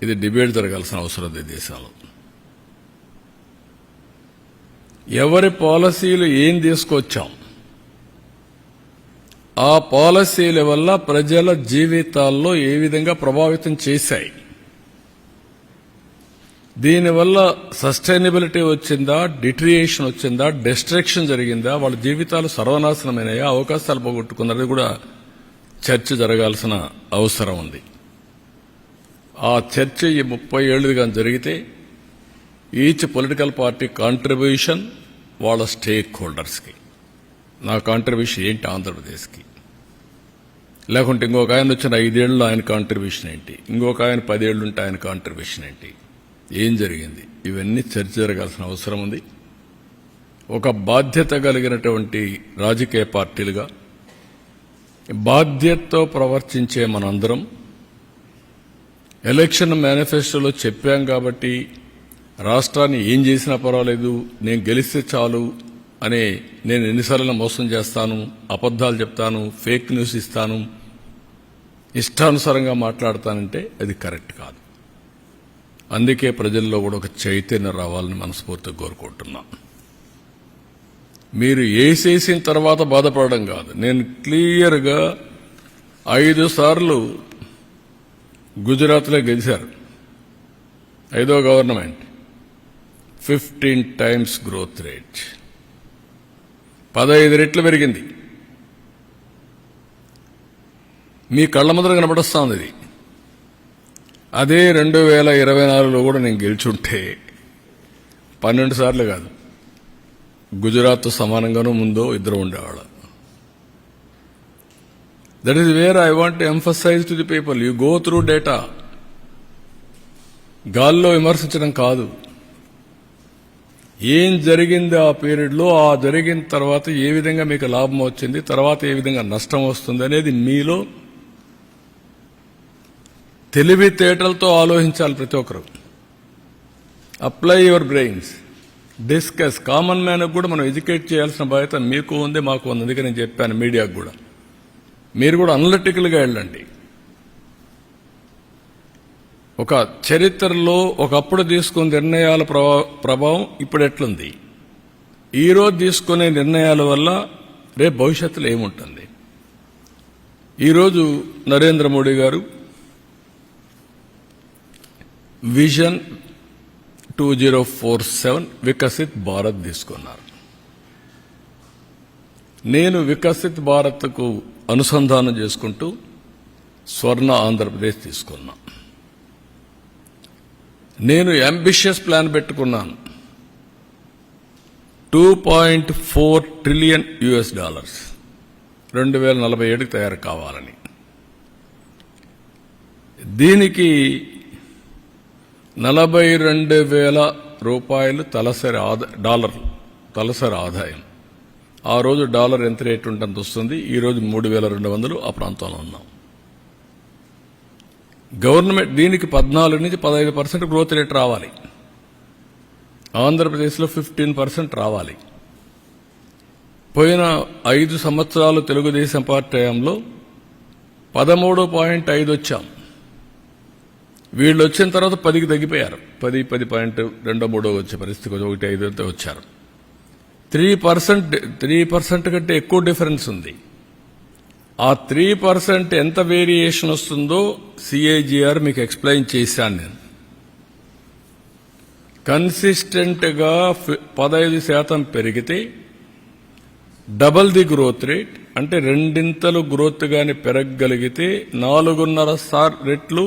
A: ఇది డిబేట్ జరగాల్సిన అవసరం ఉంది దేశంలో. ఎవరి పాలసీలు ఏం తీసుకొచ్చాం, ఆ పాలసీల వల్ల ప్రజల జీవితాల్లో ఏ విధంగా ప్రభావితం చేశాయి, దీనివల్ల సస్టైనబిలిటీ వచ్చిందా, డిట్రియేషన్ వచ్చిందా, డిస్ట్రక్షన్ జరిగిందా, వాళ్ళ జీవితాలు సర్వనాశనమైనాయా, అవకాశాలు పోగొట్టుకున్నది కూడా చర్చ జరగాల్సిన అవసరం ఉంది. ఆ చర్చ ఈ 30 ఏళ్లుగా జరిగితే ఈచ్ పొలిటికల్ పార్టీ కాంట్రిబ్యూషన్ వాళ్ళ స్టేక్ హోల్డర్స్కి నా కాంట్రిబ్యూషన్ ఏంటి ఆంధ్రప్రదేశ్కి, లేకుంటే ఇంకొక ఆయన వచ్చిన 5 ఏళ్ళు ఆయన కాంట్రిబ్యూషన్ ఏంటి, ఇంకొక ఆయన 10 ఏళ్ళు ఉంటే ఆయన కాంట్రిబ్యూషన్ ఏంటి, ఏం జరిగింది, ఇవన్నీ చర్చ జరగాల్సిన అవసరం ఉంది. ఒక బాధ్యత కలిగినటువంటి రాజకీయ పార్టీలుగా బాధ్యతతో ప్రవర్తించే మనందరం ఎలక్షన్ మేనిఫెస్టోలో చెప్పాం కాబట్టి రాష్ట్రాన్ని ఏం చేసినా పర్వాలేదు, నేను గెలిస్తే చాలు అనే, నేను ఎన్నిసార్లు మోసం చేస్తాను, అబద్ధాలు చెప్తాను, ఫేక్ న్యూస్ ఇస్తాను, ఇష్టానుసారంగా మాట్లాడతానంటే అది కరెక్ట్ కాదు. అందుకే ప్రజల్లో కూడా ఒక చైతన్యం రావాలని మనస్ఫూర్తిగా కోరుకుంటున్నాం. మీరు వేసేసిన తర్వాత బాధపడడం కాదు. నేను క్లియర్గా 5 సార్లు గుజరాత్లో గెలిచారు, 5వ గవర్నమెంట్, 15 టైమ్స్ గ్రోత్ రేట్, 15 రెట్లు పెరిగింది. మీ కళ్ళ ముందర కనబడుస్తోంది ఇది. అదే 2024లో కూడా నేను గెలిచుంటే 12 సార్లు కాదు, గుజరాత్ సమానంగానూ ముందో ఇద్దరు ఉండేవాళ్ళు. That is where I want to emphasise to the people. You go through data. గాల్లో విమర్శించడం కాదు. ఏం జరిగింది ఆ పీరియడ్లో, ఆ జరిగిన తర్వాత ఏ విధంగా మీకు లాభం వచ్చింది, తర్వాత ఏ విధంగా నష్టం వస్తుంది అనేది మీలో తెలివితేటలతో ఆలోచించాలి ప్రతి ఒక్కరు. Apply your brains, discuss. Common man కూడా మనం ఎడ్యుకేట్ చేయాల్సిన బాధ్యత మీకు ఉంది, మాకు ఉంది. అందుకే నేను చెప్పాను మీడియాకు కూడా, మీరు కూడా అనలిటికల్గా వెళ్ళండి. ఒక చరిత్రలో ఒకప్పుడు తీసుకున్న నిర్ణయాల ప్రభావం ఇప్పుడు ఎట్లుంది, ఈరోజు తీసుకునే నిర్ణయాల వల్ల రేపు భవిష్యత్తులో ఏముంటుంది. ఈరోజు నరేంద్ర మోడీ గారు విజన్ 2047 వికసిత్ భారత్ తీసుకున్నారు. నేను వికసిత్ భారత్కు అనుసంధానం చేసుకుంటూ స్వర్ణ ఆంధ్రప్రదేశ్ తీసుకున్నా. నేను అంబిషియస్ ప్లాన్ పెట్టుకున్నాను. $2.4 ట్రిలియన్ 2047కి తయారు కావాలని. దీనికి 42,000 రూపాయలు తలసరి ఆదాయం. ఆ రోజు డాలర్ ఎంత రేటు ఉంటుంది వస్తుంది. ఈరోజు 3,200 ఆ ప్రాంతంలో ఉన్నాం. గవర్నమెంట్ దీనికి 14 నుంచి 15% గ్రోత్ రేట్ రావాలి. ఆంధ్రప్రదేశ్లో 15% రావాలి. పోయిన 5 సంవత్సరాలు తెలుగుదేశం పార్టీ హయాంలో 13.5 వచ్చాం. వీళ్ళు వచ్చిన తర్వాత 10కి తగ్గిపోయారు. 10.23 వచ్చే పరిస్థితి, 1.5 వచ్చారు. 3% కంటే ఎక్కువ డిఫరెన్స్ ఉంది. ఆ 3% ఎంత వేరియేషన్ వస్తుందో CAGR మీకు ఎక్స్ప్లెయిన్ చేశాను నేను. కన్సిస్టెంట్గా 15% పెరిగితే డబల్ ది గ్రోత్ రేట్, అంటే 2 గ్రోత్ గాని పెరగగలిగితే 4.5 రెట్లు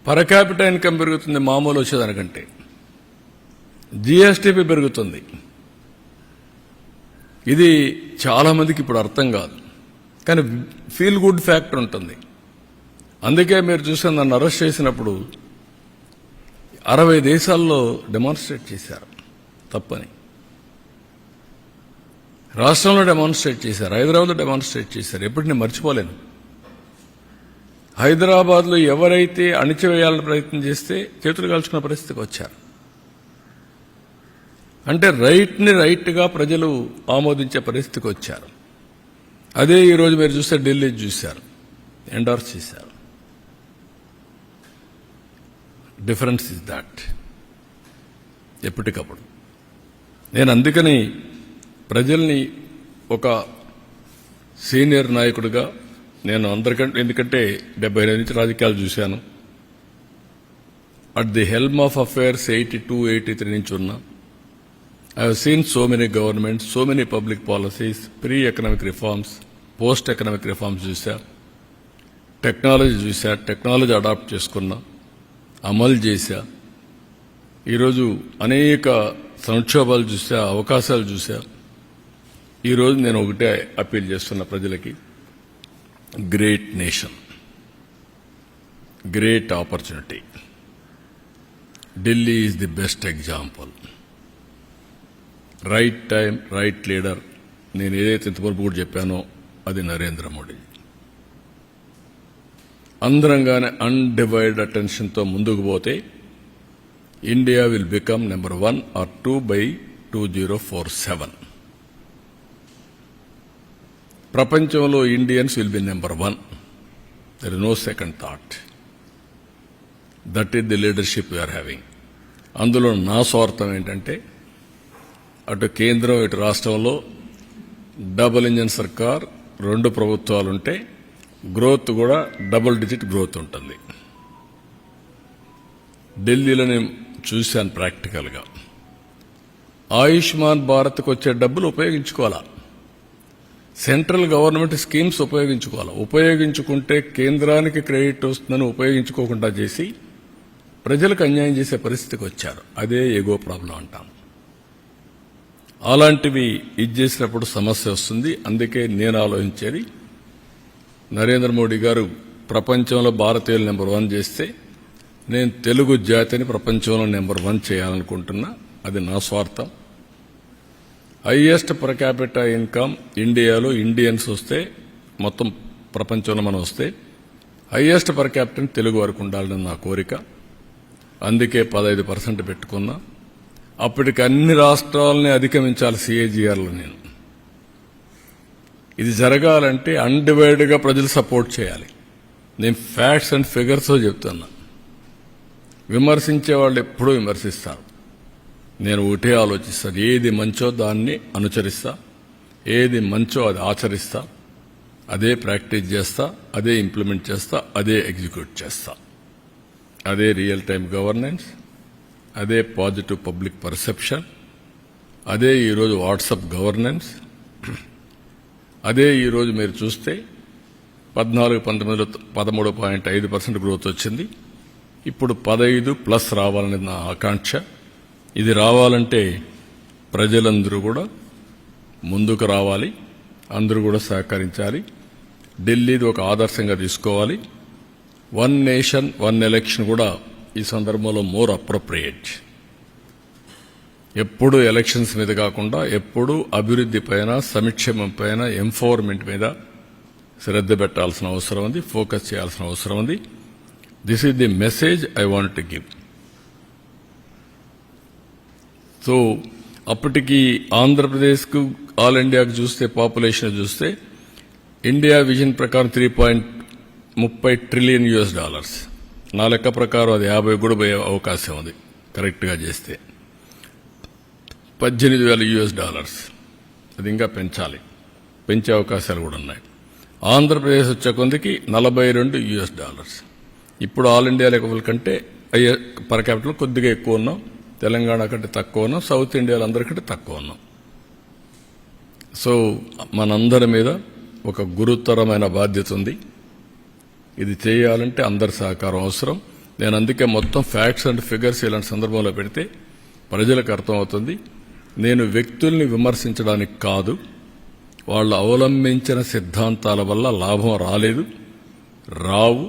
A: పర్ క్యాపిటల్ ఇన్కమ్ పెరుగుతుంది. మామూలు వచ్చేదానికంటే GSTP పెరుగుతుంది. ఇది చాలా మందికి ఇప్పుడు అర్థం కాదు, కానీ ఫీల్ గుడ్ ఫ్యాక్టర్ ఉంటుంది. అందుకే మీరు చూస్తే నన్ను అరెస్ట్ చేసినప్పుడు 60 దేశాల్లో డెమాన్స్ట్రేట్ చేశారు తప్పని. రాష్ట్రంలో డెమాన్స్ట్రేట్ చేశారు, హైదరాబాద్లో డెమాన్స్ట్రేట్ చేశారు. ఎప్పుడు నేను మర్చిపోలేను. హైదరాబాద్లో ఎవరైతే అణిచివేయాలని ప్రయత్నం చేస్తే చేతులు కాల్చుకున్న పరిస్థితికి వచ్చారు. అంటే రైట్ని రైట్గా ప్రజలు ఆమోదించే పరిస్థితికి వచ్చారు. అదే ఈరోజు మీరు చూస్తే ఢిల్లీ చూశారు, ఎండార్స్ చేశారు. Difference is that. ఎప్పటికప్పుడు నేను అందుకని ప్రజల్ని ఒక సీనియర్ నాయకుడిగా నేను అందరికంటే, ఎందుకంటే 75 నుంచి రాజకీయాలు చూశాను. At the helm of affairs 82, 83 నుంచి ఉన్నా. I have seen so many governments, so many public policies, pre-economic reforms, post-economic reforms చూసా, టెక్నాలజీ చూసా, టెక్నాలజీ అడాప్ట్ చేసుకున్నా, అమలు చేశా. ఈరోజు అనేక సంక్షోభాలు చూసా, అవకాశాలు చూసా. ఈరోజు నేను ఒకటే అప్పీల్ చేస్తున్న ప్రజలకి, great nation, great opportunity. Delhi is the best example. Right time, right leader. నేను ఏదైతే ఇంతవరకు కూడా చెప్పానో అది నరేంద్ర మోడీ. అందరంగానే అన్డివైడెడ్ అటెన్షన్తో ముందుకు పోతే India will become number 1 or 2 by 2047. ప్రపంచంలో Indians will be number 1. There is no second thought. That is the leadership we are having. అందులో నా స్వార్థం ఏంటంటే, అటు కేంద్రం ఇటు రాష్ట్రంలో డబుల్ ఇంజన్ సర్కార్, 2 ప్రభుత్వాలుంటే గ్రోత్ కూడా డబుల్ డిజిట్ గ్రోత్ ఉంటుంది. ఢిల్లీలో నేను చూశాను ప్రాక్టికల్గా. ఆయుష్మాన్ భారత్కు వచ్చే డబ్బులు ఉపయోగించుకోవాలా, సెంట్రల్ గవర్నమెంట్ స్కీమ్స్ ఉపయోగించుకోవాలా. ఉపయోగించుకుంటే కేంద్రానికి క్రెడిట్ వస్తుందని ఉపయోగించుకోకుండా చేసి ప్రజలకు అన్యాయం చేసే పరిస్థితికి వచ్చారు. అదే ఎగో ప్రాబ్లం అంటాం. అలాంటివి ఇది చేసినప్పుడు సమస్య వస్తుంది. అందుకే నేను ఆలోచించేది, నరేంద్ర మోడీ గారు ప్రపంచంలో భారతీయులు నెంబర్ 1 చేస్తే నేను తెలుగు జాతిని ప్రపంచంలో నెంబర్ 1 చేయాలనుకుంటున్నా. అది నా స్వార్థం. హైయెస్ట్ పర్ క్యాపిటల్ ఇన్కమ్ ఇండియాలో ఇండియన్స్ వస్తే, మొత్తం ప్రపంచంలో మనం వస్తే హైయెస్ట్ పర్ క్యాపిటల్ తెలుగు వరకు ఉండాలని నా కోరిక. అందుకే 15% పెట్టుకున్నా. అప్పటికి అన్ని రాష్ట్రాలని అధిగమించాలి సిఏజీఆర్లో. నేను ఇది జరగాలంటే అన్డివైడ్గా ప్రజలు సపోర్ట్ చేయాలి. నేను ఫ్యాక్ట్స్ అండ్ ఫిగర్స్తో చెప్తున్నా. విమర్శించే వాళ్ళు ఎప్పుడూ విమర్శిస్తారు. నేను ఒకటే ఆలోచిస్తాను, ఏది మంచో దాన్ని అనుసరిస్తా, ఏది మంచో అది ఆచరిస్తా, అదే ప్రాక్టీస్ చేస్తా, అదే ఇంప్లిమెంట్ చేస్తా, అదే ఎగ్జిక్యూట్ చేస్తా. అదే రియల్ టైం గవర్నెన్స్, అదే పాజిటివ్ పబ్లిక్ పర్సెప్షన్, అదే ఈరోజు వాట్సాప్ గవర్నెన్స్. అదే ఈరోజు మీరు చూస్తే 14-19లో 13.5% గ్రోత్ వచ్చింది. ఇప్పుడు 15+ రావాలని నా ఆకాంక్ష. ఇది రావాలంటే ప్రజలందరూ కూడా ముందుకు రావాలి, అందరూ కూడా సహకరించాలి. ఢిల్లీది ఒక ఆదర్శంగా తీసుకోవాలి. 1 నేషన్ 1 ఎలక్షన్ కూడా ఈ సందర్భంలో మోర్ అప్రోప్రియేట్. ఎప్పుడు ఎలక్షన్స్ మీద కాకుండా ఎప్పుడు అభివృద్ధి పైన, సంక్షేమం పైన, ఎంపవర్మెంట్ మీద శ్రద్ధ పెట్టాల్సిన అవసరం ఉంది, ఫోకస్ చేయాల్సిన అవసరం ఉంది. This is the message I want to give. So అప్పటికి ఆంధ్రప్రదేశ్కు, ఆల్ ఇండియాకు చూస్తే, పాపులేషన్ చూస్తే ఇండియా విజన్ ప్రకారం $3.30 trillion. నా లెక్క ప్రకారం అది 50 కూడా పోయే అవకాశం ఉంది కరెక్ట్గా చేస్తే. $18,000. అది ఇంకా పెంచాలి, పెంచే అవకాశాలు కూడా ఉన్నాయి. ఆంధ్రప్రదేశ్ వచ్చే కొందికి $42. ఇప్పుడు ఆల్ ఇండియా లెవెల్ కంటే పర్ క్యాపిటల్ కొద్దిగా ఎక్కువ ఉన్నాం, తెలంగాణ కంటే తక్కువ ఉన్నాం, సౌత్ ఇండియాలో అందరికంటే తక్కువ ఉన్నాం. సో మనందరి మీద ఒక గురుతరమైన బాధ్యత ఉంది. ఇది చేయాలంటే అందరి సహకారం అవసరం. నేను అందుకే మొత్తం ఫ్యాక్ట్స్ అండ్ ఫిగర్స్ ఇలాంటి సందర్భంలో పెడితే ప్రజలకు అర్థమవుతుంది. నేను వ్యక్తుల్ని విమర్శించడానికి కాదు, వాళ్ళు అవలంబించిన సిద్ధాంతాల వల్ల లాభం రాలేదు, రావు.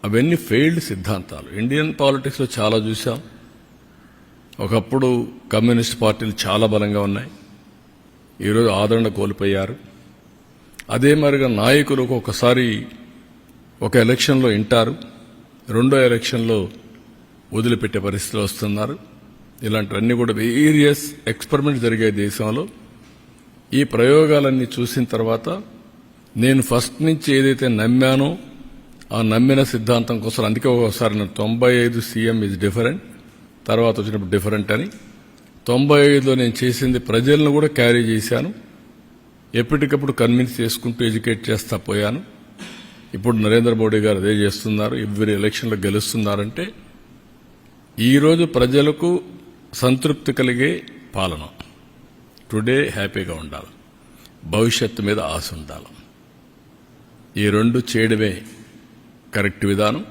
A: అవన్నీ ఫెయిల్డ్ సిద్ధాంతాలు. ఇండియన్ పాలిటిక్స్లో చాలా చూశాం. ఒకప్పుడు కమ్యూనిస్ట్ పార్టీలు చాలా బలంగా ఉన్నాయి, ఈరోజు ఆదరణ కోల్పోయారు. అదే మరిగా నాయకులు ఒకసారి ఒక ఎలక్షన్లో వింటారు, రెండో ఎలక్షన్లో వదిలిపెట్టే పరిస్థితిలో వస్తున్నారు. ఇలాంటివన్నీ కూడా వేరియస్ ఎక్స్పెరిమెంట్ జరిగే దేశంలో. ఈ ప్రయోగాలన్నీ చూసిన తర్వాత నేను ఫస్ట్ నుంచి ఏదైతే నమ్మానో ఆ నమ్మిన సిద్ధాంతం కోసం, అందుకే ఒకసారి నేను 95 సీఎం ఈజ్ డిఫరెంట్, తర్వాత వచ్చినప్పుడు డిఫరెంట్ అని 95లో నేను చేసింది ప్రజలను కూడా క్యారీ చేశాను. ఎప్పటికప్పుడు కన్విన్స్ చేసుకుంటూ ఎడ్యుకేట్ చేస్తా పోయాను. ఇప్పుడు నరేంద్ర మోడీ గారు అదే చేస్తున్నారు. ఎవ్రీ ఎలక్షన్లో గెలుస్తున్నారంటే ఈరోజు ప్రజలకు సంతృప్తి కలిగే పాలన. టుడే హ్యాపీగా ఉండాలి, భవిష్యత్తు మీద ఆశ ఉండాలి. ఈ రెండు చేయడమే కరెక్ట్ విధానం.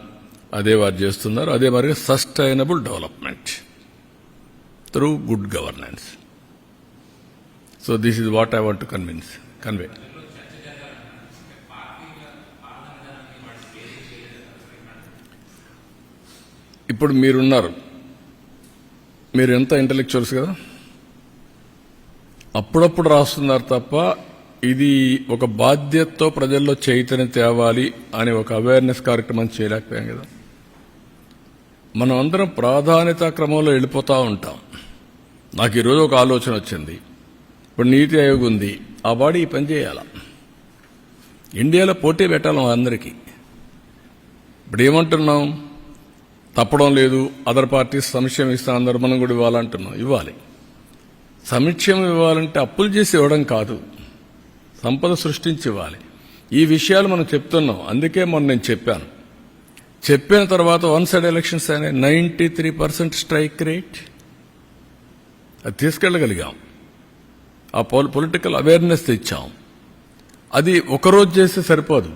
A: అదే వారు చేస్తున్నారు. అదే మరి sustainable development through good governance. So this is what I want to convey. ఇప్పుడు మీరున్నారు, మీరు ఎంత ఇంటలెక్చువల్స్ కదా, అప్పుడప్పుడు రాస్తున్నారు తప్ప ఇది ఒక బాధ్యతతో ప్రజల్లో చైతన్యం తేవాలి అని ఒక అవేర్నెస్ కార్యక్రమం చేయలేకపోయాం కదా. మనం అందరం ప్రాధాన్యత క్రమంలో వెళ్ళిపోతూ ఉంటాం. నాకు ఈరోజు ఒక ఆలోచన వచ్చింది. ఇప్పుడు నీతి ఆయోగ్ ఉంది, ఆ బాడీ ఈ పని చేయాల, ఇండియాలో పోటీ పెట్టాలి అందరికీ. ఇప్పుడు ఏమంటున్నాం, తప్పడం లేదు, అదర్ పార్టీస్ సంక్షేమం ఇస్తాను, అందరూ మనం కూడా ఇవ్వాలంటున్నాం. ఇవ్వాలి, సంక్షేమం ఇవ్వాలంటే అప్పులు చేసి ఇవ్వడం కాదు, సంపద సృష్టించి ఇవ్వాలి. ఈ విషయాలు మనం చెప్తున్నాం. అందుకే మొన్న నేను చెప్పిన తర్వాత వన్ సైడ్ ఎలక్షన్స్ అయినాయి, 93% స్ట్రైక్ రేట్. అది తీసుకెళ్ళగలిగాం, ఆ పొలిటికల్ అవేర్నెస్ తెచ్చాం. అది ఒకరోజు చేస్తే సరిపోదు,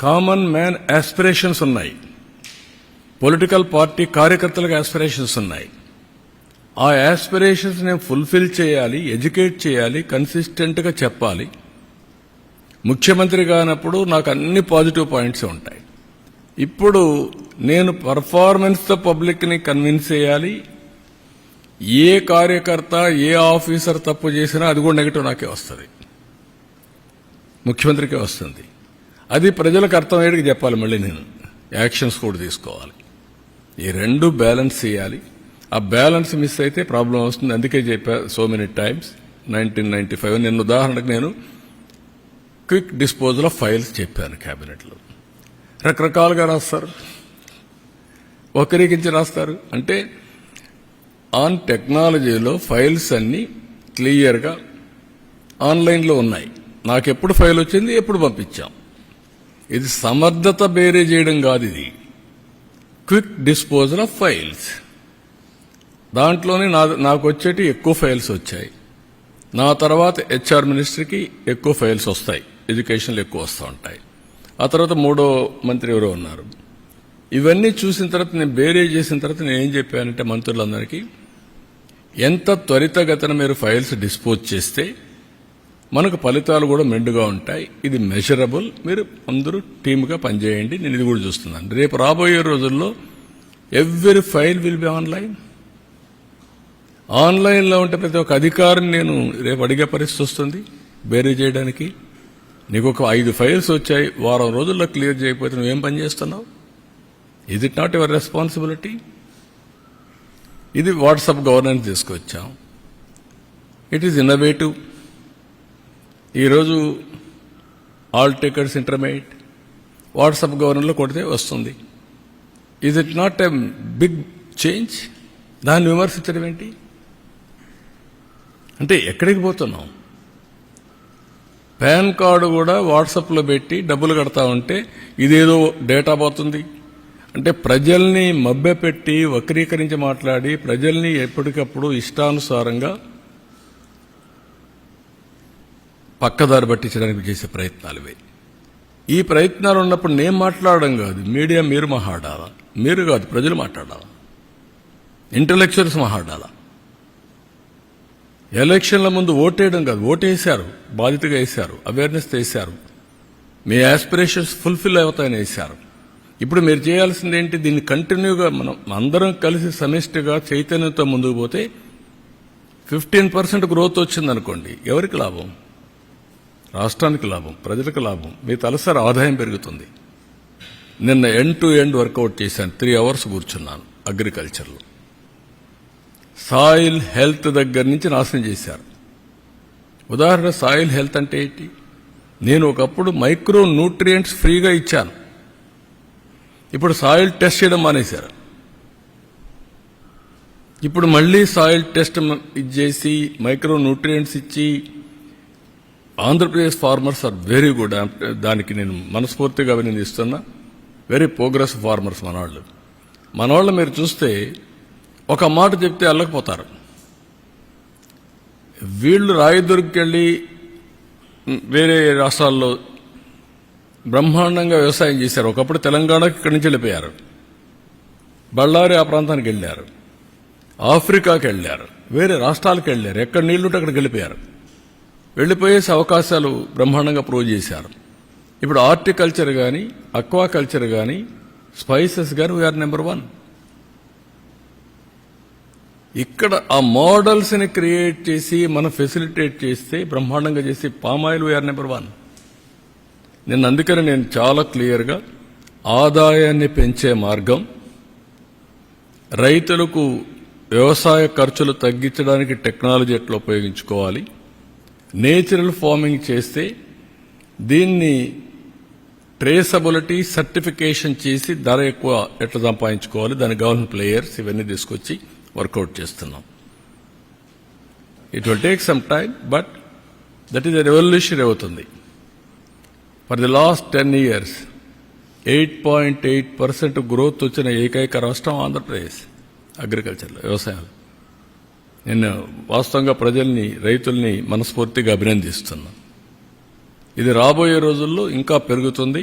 A: కామన్ మ్యాన్ ఆస్పిరేషన్స్ ఉన్నాయి, పొలిటికల్ పార్టీ కార్యకర్తలకు ఆస్పిరేషన్స్ ఉన్నాయి. ఆ ఆస్పిరేషన్స్ నేను ఫుల్ఫిల్ చేయాలి, ఎడ్యుకేట్ చేయాలి, కన్సిస్టెంట్గా చెప్పాలి. ముఖ్యమంత్రి కానప్పుడు నాకు అన్ని పాజిటివ్ పాయింట్స్ ఉంటాయి. ఇప్పుడు నేను పర్ఫార్మెన్స్తో పబ్లిక్ని కన్విన్స్ చేయాలి. ఏ కార్యకర్త ఏ ఆఫీసర్ తప్పు చేసినా అది కూడా నెగిటివ్ నాకే వస్తుంది, ముఖ్యమంత్రికే వస్తుంది. అది ప్రజలకు అర్థమయ్యేటికి చెప్పాలి. మళ్ళీ నేను యాక్షన్స్ కూడా తీసుకోవాలి. ఈ రెండు బ్యాలెన్స్ చేయాలి. ఆ బ్యాలెన్స్ మిస్ అయితే ప్రాబ్లం వస్తుంది. అందుకే చెప్పా సో మెనీ టైమ్స్ 1995 నిన్న ఉదాహరణకు నేను క్విక్ డిస్పోజల్ ఆఫ్ ఫైల్స్ చెప్పాను. క్యాబినెట్లో రకరకాలుగా రాస్తారు, ఒకరికించి రాస్తారు. అంటే ఆన్ టెక్నాలజీలో ఫైల్స్ అన్ని క్లియర్గా ఆన్లైన్లో ఉన్నాయి. నాకు ఎప్పుడు ఫైల్ వచ్చింది, ఎప్పుడు పంపించాం. ఇది సమర్థత బేరే చేయడం కాదు, ఇది క్విక్ డిస్పోజల్ ఆఫ్ ఫైల్స్. దాంట్లోనే నాకు వచ్చేటి ఎక్కువ ఫైల్స్ వచ్చాయి. నా తర్వాత హెచ్ఆర్ మినిస్టర్కి ఎక్కువ ఫైల్స్ వస్తాయి, ఎడ్యుకేషన్లో ఎక్కువ వస్తూ ఉంటాయి. ఆ తర్వాత మూడో మంత్రి ఎవరో ఉన్నారు. ఇవన్నీ చూసిన తర్వాత నేను బేరే చేసిన తర్వాత నేను ఏం చెప్పానంటే మంత్రులందరికీ, ఎంత త్వరితగతిన మీరు ఫైల్స్ డిస్పోజ్ చేస్తే మనకు ఫలితాలు కూడా మెండుగా ఉంటాయి. ఇది మెజరబుల్. మీరు అందరూ టీమ్గా పనిచేయండి. నేను ఇది కూడా చూస్తున్నాను. రేపు రాబోయే రోజుల్లో every file will be online. ఆన్లైన్లో ఉంటే ప్రతి ఒక్క అధికారిని నేను రేపు అడిగే పరిస్థితి వస్తుంది బేరీ చేయడానికి. నీకు ఒక 5 ఫైల్స్ వచ్చాయి, వారం రోజుల్లో క్లియర్ చేయకపోతే నువ్వేం పని చేస్తున్నావు? Is it not your responsibility? ఇది వాట్సాప్ గవర్నెన్స్ తీసుకొచ్చాం. It is innovative. ఈరోజు ఆల్ టికెట్స్ ఇంటర్మీడియట్ వాట్సాప్ గవర్నర్లో కొడితే వస్తుంది. Is it not a big change? దాన్ని విమర్శించడం ఏంటి? అంటే ఎక్కడికి పోతున్నాం? పాన్ కార్డు కూడా వాట్సాప్లో పెట్టి డబ్బులు కడతా ఉంటే ఇదేదో డేటా పోతుంది. అంటే ప్రజల్ని మభ్యపెట్టి వక్రీకరించి మాట్లాడి ప్రజల్ని ఎప్పటికప్పుడు ఇష్టానుసారంగా పక్కదారి పట్టించడానికి చేసే ప్రయత్నాలు ఇవి. ఈ ప్రయత్నాలు ఉన్నప్పుడు నేను మాట్లాడడం కాదు, మీడియా మీరు మాట్లాడాలా, మీరు కాదు ప్రజలు మాట్లాడాలా, ఇంటలెక్చువల్స్ మాట్లాడాలా. ఎలక్షన్ల ముందు ఓటేయడం కాదు, ఓటేశారు, బాధ్యతగా వేశారు, అవేర్నెస్ వేశారు, మీ ఆస్పిరేషన్స్ ఫుల్ఫిల్ అవుతాయని వేశారు. ఇప్పుడు మీరు చేయాల్సింది ఏంటి? దీన్ని కంటిన్యూగా మనం అందరం కలిసి సమిష్టిగా చైతన్యంతో ముందుకు పోతే 15% గ్రోత్ వచ్చిందనుకోండి, ఎవరికి లాభం? రాష్ట్రానికి లాభం, ప్రజలకు లాభం, మీ తలసరి ఆదాయం పెరుగుతుంది. నిన్న ఎండ్ టు ఎండ్ వర్కౌట్ చేశాను, 3 hours కూర్చున్నాను అగ్రికల్చర్లో. సాయిల్ హెల్త్ దగ్గర నుంచి నాశనం చేశారు. ఉదాహరణ సాయిల్ హెల్త్ అంటే ఏంటి? నేను ఒకప్పుడు మైక్రో న్యూట్రియంట్స్ ఫ్రీగా ఇచ్చాను, ఇప్పుడు సాయిల్ టెస్ట్ చేయడం మానేశారు. ఇప్పుడు మళ్ళీ సాయిల్ టెస్ట్ ఇచ్చేసి మైక్రో న్యూట్రియంట్స్ ఇచ్చి Andhra Pradesh farmers are very good. దానికి నేను మనస్ఫూర్తిగా అభినందిస్తున్నా. వెరీ ప్రోగ్రెస్ ఫార్మర్స్ మనవాళ్ళు మీరు చూస్తే ఒక మాట చెప్తే అల్లకపోతారు. వీళ్ళు రాయదుర్గకెళ్ళి వేరే రాష్ట్రాల్లో బ్రహ్మాండంగా వ్యవసాయం చేశారు. ఒకప్పుడు తెలంగాణకి ఇక్కడి నుంచి వెళ్ళిపోయారు, బళ్ళారి ఆ ప్రాంతానికి వెళ్ళారు, ఆఫ్రికాకి వెళ్ళారు, వేరే రాష్ట్రాలకు వెళ్ళారు, ఎక్కడ నీళ్లుంటే అక్కడికి వెళ్ళిపోయారు. వెళ్ళిపోయేసి అవకాశాలు బ్రహ్మాండంగా ప్రూవ్ చేశారు. ఇప్పుడు హార్టికల్చర్ కానీ, అక్వాకల్చర్ కానీ, స్పైసెస్ కానీ వీఆర్ నెంబర్ 1. ఇక్కడ ఆ మోడల్స్ని క్రియేట్ చేసి మనం ఫెసిలిటేట్ చేస్తే బ్రహ్మాండంగా చేసి పామాయిల్ వీఆర్ నెంబర్ 1. అందుకని నేను చాలా క్లియర్గా ఆదాయాన్ని పెంచే మార్గం, రైతులకు వ్యవసాయ ఖర్చులు తగ్గించడానికి టెక్నాలజీ ఎట్లా ఉపయోగించుకోవాలి, నేచురల్ ఫార్మింగ్ చేస్తే దీన్ని ట్రేసబిలిటీ సర్టిఫికేషన్ చేసి ధర ఎక్కువ ఎట్లా సంపాదించుకోవాలి, దానికి కావాల్సిన ప్లేయర్స్ ఇవన్నీ తీసుకొచ్చి వర్కౌట్ చేస్తున్నాం. It will take some time, but that is a revolution అవుతుంది. For the last 10 years 8.8% growth వచ్చిన ఏకైక రాష్ట్రం ఆంధ్రప్రదేశ్ అగ్రికల్చర్లో, వ్యవసాయంలో. నేను వాస్తవంగా ప్రజల్ని, రైతుల్ని మనస్ఫూర్తిగా అభినందిస్తున్నా. ఇది రాబోయే రోజుల్లో ఇంకా పెరుగుతుంది.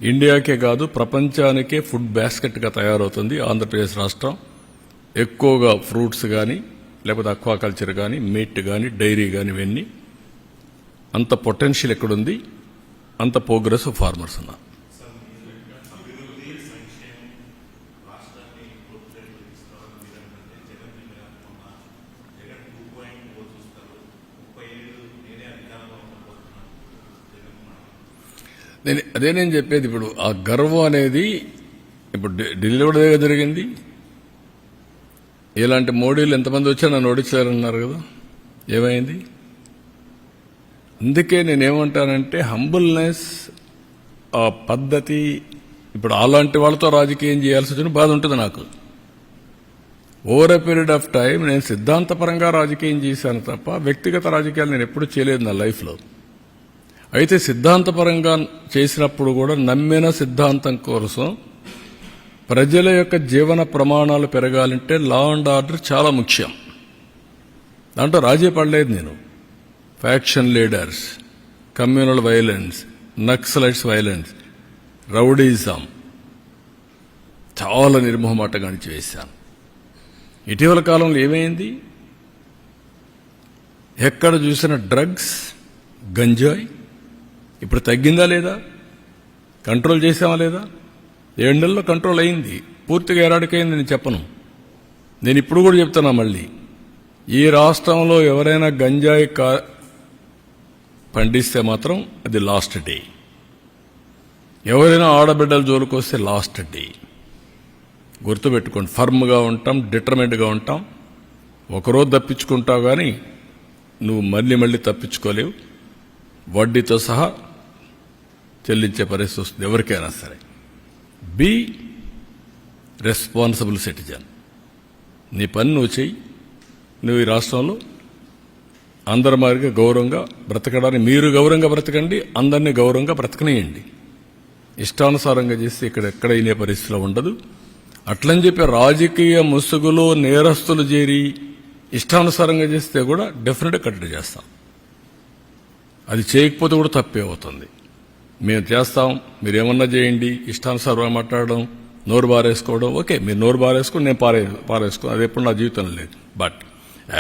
A: ఇండియాకే కాదు ప్రపంచానికే ఫుడ్ బాస్కెట్గా తయారవుతుంది ఆంధ్రప్రదేశ్ రాష్ట్రం. ఎక్కువగా ఫ్రూట్స్ కానీ, లేకపోతే అక్వాకల్చర్ కానీ, మీట్ కానీ, డైరీ కానీ, ఇవన్నీ అంత పొటెన్షియల్ ఎక్కడుంది, అంత ప్రోగ్రెస్ ఫార్మర్స్ ఉన్నారు. నేను చెప్పేది, ఇప్పుడు ఆ గర్వం అనేది ఇప్పుడు ఢిల్లీ కూడా జరిగింది. ఇలాంటి మోడీలు ఎంతమంది వచ్చా నన్ను ఓడించారన్నారు కదా, ఏమైంది? అందుకే నేనేమంటానంటే హంబుల్నెస్, ఆ పద్ధతి, ఇప్పుడు అలాంటి వాళ్ళతో రాజకీయం చేయాల్సి వచ్చిన బాధ ఉంటుంది నాకు. Over a period of time నేను సిద్ధాంతపరంగా రాజకీయం చేశాను తప్ప వ్యక్తిగత రాజకీయాలు నేను ఎప్పుడూ చేయలేదు నా లైఫ్లో. అయితే సిద్ధాంతపరంగా చేసినప్పుడు కూడా నమ్మిన సిద్ధాంతం కోసం ప్రజల యొక్క జీవన ప్రమాణాలు పెరగాలంటే లా అండ్ ఆర్డర్ చాలా ముఖ్యం. దాంట్లో రాజీ పడలేదు నేను. Faction leaders, communal violence, Naxalites violence, rowdyism చాలా నిర్మోహమాటంగా అణిచివేశాను. ఇటీవల కాలంలో ఏమైంది? ఎక్కడ చూసిన డ్రగ్స్, గంజాయి. ఇప్పుడు తగ్గిందా లేదా? కంట్రోల్ చేసామా లేదా? 7 నెలల్లో కంట్రోల్ అయింది. పూర్తిగా ఎరాడికైంది నేను చెప్పను. నేను ఇప్పుడు కూడా చెప్తున్నా మళ్ళీ, ఈ రాష్ట్రంలో ఎవరైనా గంజాయి పండిస్తే మాత్రం అది లాస్ట్ డే. ఎవరైనా ఆడబిడ్డల జోలికి వస్తే లాస్ట్ డే. గుర్తుపెట్టుకోండి, ఫర్మ్గా ఉంటాం, డిటర్మెంట్గా ఉంటాం. ఒకరోజు తప్పించుకుంటావు కానీ నువ్వు మళ్ళీ తప్పించుకోలేవు. వడ్డీతో సహా చెల్లించే పరిస్థితి వస్తుంది ఎవరికైనా సరే. Be responsible citizen. నీ పని నువ్వు చెయ్యి. నువ్వు ఈ రాష్ట్రంలో అందరి మాదిరిగా గౌరవంగా బ్రతకడానికి, మీరు గౌరవంగా బ్రతకండి, అందరినీ గౌరవంగా బ్రతకనియండి. ఇష్టానుసారంగా చేస్తే ఇక్కడ ఎక్కడ అయిన పరిస్థితిలో ఉండదు. అట్లని చెప్పి రాజకీయ ముసుగులో నేరస్తులు చేరి ఇష్టానుసారంగా చేస్తే కూడా డెఫినెట్గా కట్టడి చేస్తాం. అది చేయకపోతే కూడా తప్పే అవుతుంది. మేము చేస్తాం, మీరేమన్నా చేయండి. ఇష్టానుసారంగా మాట్లాడడం, నోరు బారేసుకోవడం, ఓకే, మీరు నోరు బారేసుకుని నేను పారేసుకో, అది ఎప్పుడు నా జీవితంలో లేదు. బట్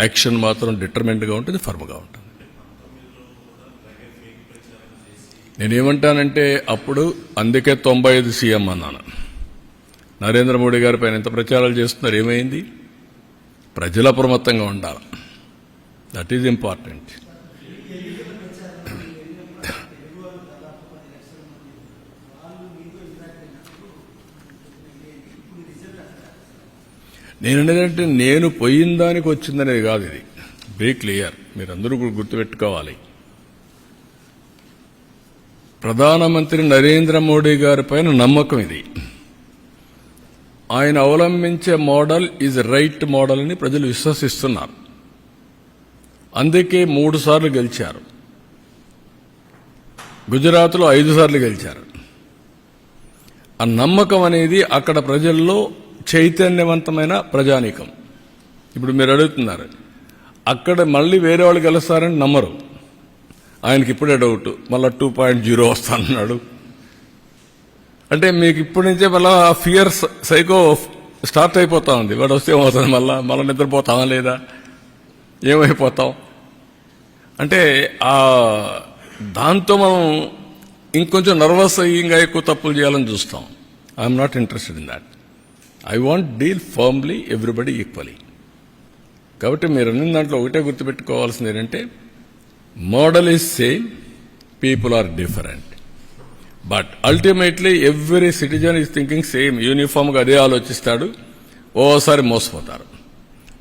A: యాక్షన్ మాత్రం డిటర్మెంట్గా ఉంటుంది, ఫర్మ్గా ఉంటుంది. నేనేమంటానంటే అప్పుడు అందుకే 95 సీఎం అన్నాను. నరేంద్ర మోడీ గారి పైన ఎంత ప్రచారాలు చేస్తున్నారు, ఏమైంది? ప్రజల అప్రమత్తంగా ఉండాలి. That is important. నేననేదంటే నేను పోయిన దానికి వచ్చిందనేది కాదు. ఇది వెరీ క్లియర్, మీరందరూ గుర్తుపెట్టుకోవాలి. ప్రధానమంత్రి నరేంద్ర మోడీ గారి పైన నమ్మకం ఇది. ఆయన అవలంబించే మోడల్ ఈజ్ రైట్ మోడల్ అని ప్రజలు విశ్వసిస్తున్నారు. అందుకే 3 సార్లు గెలిచారు. గుజరాత్లో 5 సార్లు గెలిచారు. ఆ నమ్మకం అనేది అక్కడ ప్రజల్లో చైతన్యవంతమైన ప్రజానీకం. ఇప్పుడు మీరు అడుగుతున్నారు, అక్కడ మళ్ళీ వేరే వాళ్ళు గెలుస్తారని నమ్మరు. ఆయనకి ఇప్పుడే డౌట్, మళ్ళీ 2.0 వస్తానన్నాడు. అంటే మీకు ఇప్పటి నుంచే మళ్ళీ ఫియర్ సైకో స్టార్ట్ అయిపోతా ఉంది. వాడు వస్తే ఏమవుతుంది, మళ్ళీ నిద్రపోతామా లేదా, ఏమైపోతాం? అంటే ఆ దాంతో మనం ఇంకొంచెం నర్వస్ అయ్యి ఇంకా ఎక్కువ తప్పులు చేయాలని చూస్తాం. I'm not interested in that. I want deal firmly everybody equally. కాబట్టి మీరు అన్ని దాంట్లో ఒకటే గుర్తుపెట్టుకోవాల్సింది ఏంటంటే model is same, people are different. But ultimately every citizen is thinking same. యూనిఫామ్గా అదే ఆలోచిస్తాడు. ఓసారి మోసపోతారు.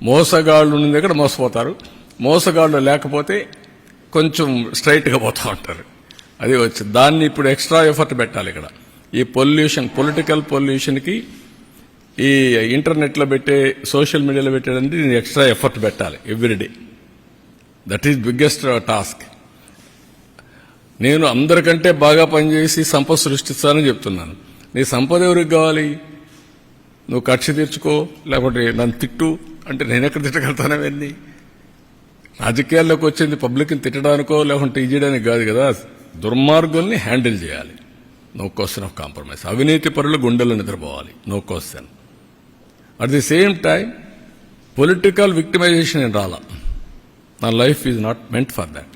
A: మోసగాళ్ళు ఉన్న దగ్గర మోసపోతారు. మోసగాళ్ళు లేకపోతే కొంచెం స్ట్రైట్గా పోతూ ఉంటారు. అది వచ్చింది. దాన్ని ఇప్పుడు ఎక్స్ట్రా ఎఫర్ట్ పెట్టాలి. ఇక్కడ ఈ పొలిటికల్ పొల్యూషన్కి ఈ ఇంటర్నెట్లో పెట్టే, సోషల్ మీడియాలో పెట్టేదంటే ఎక్స్ట్రా ఎఫర్ట్ పెట్టాలి everyday. That is biggest task. నేను అందరికంటే బాగా పనిచేసి సంపద సృష్టిస్తానని చెప్తున్నాను. నీ సంపద ఎవరికి కావాలి? నువ్వు కక్ష తీర్చుకో, లేకపోతే నన్ను తిట్టు అంటే నేను ఎక్కడ తిట్టగలుగుతానవన్నీ? రాజకీయాల్లోకి వచ్చింది పబ్లిక్ని తిట్టడానికో లేకుంటే చేయడానికి కాదు కదా. దుర్మార్గుల్ని హ్యాండిల్ చేయాలి. No question of compromise. అవినీతి పరులు గుండెలు నిద్రపోవాలి. No question. At the same time political victimisation ఏం రాలా. నా life is not meant for that.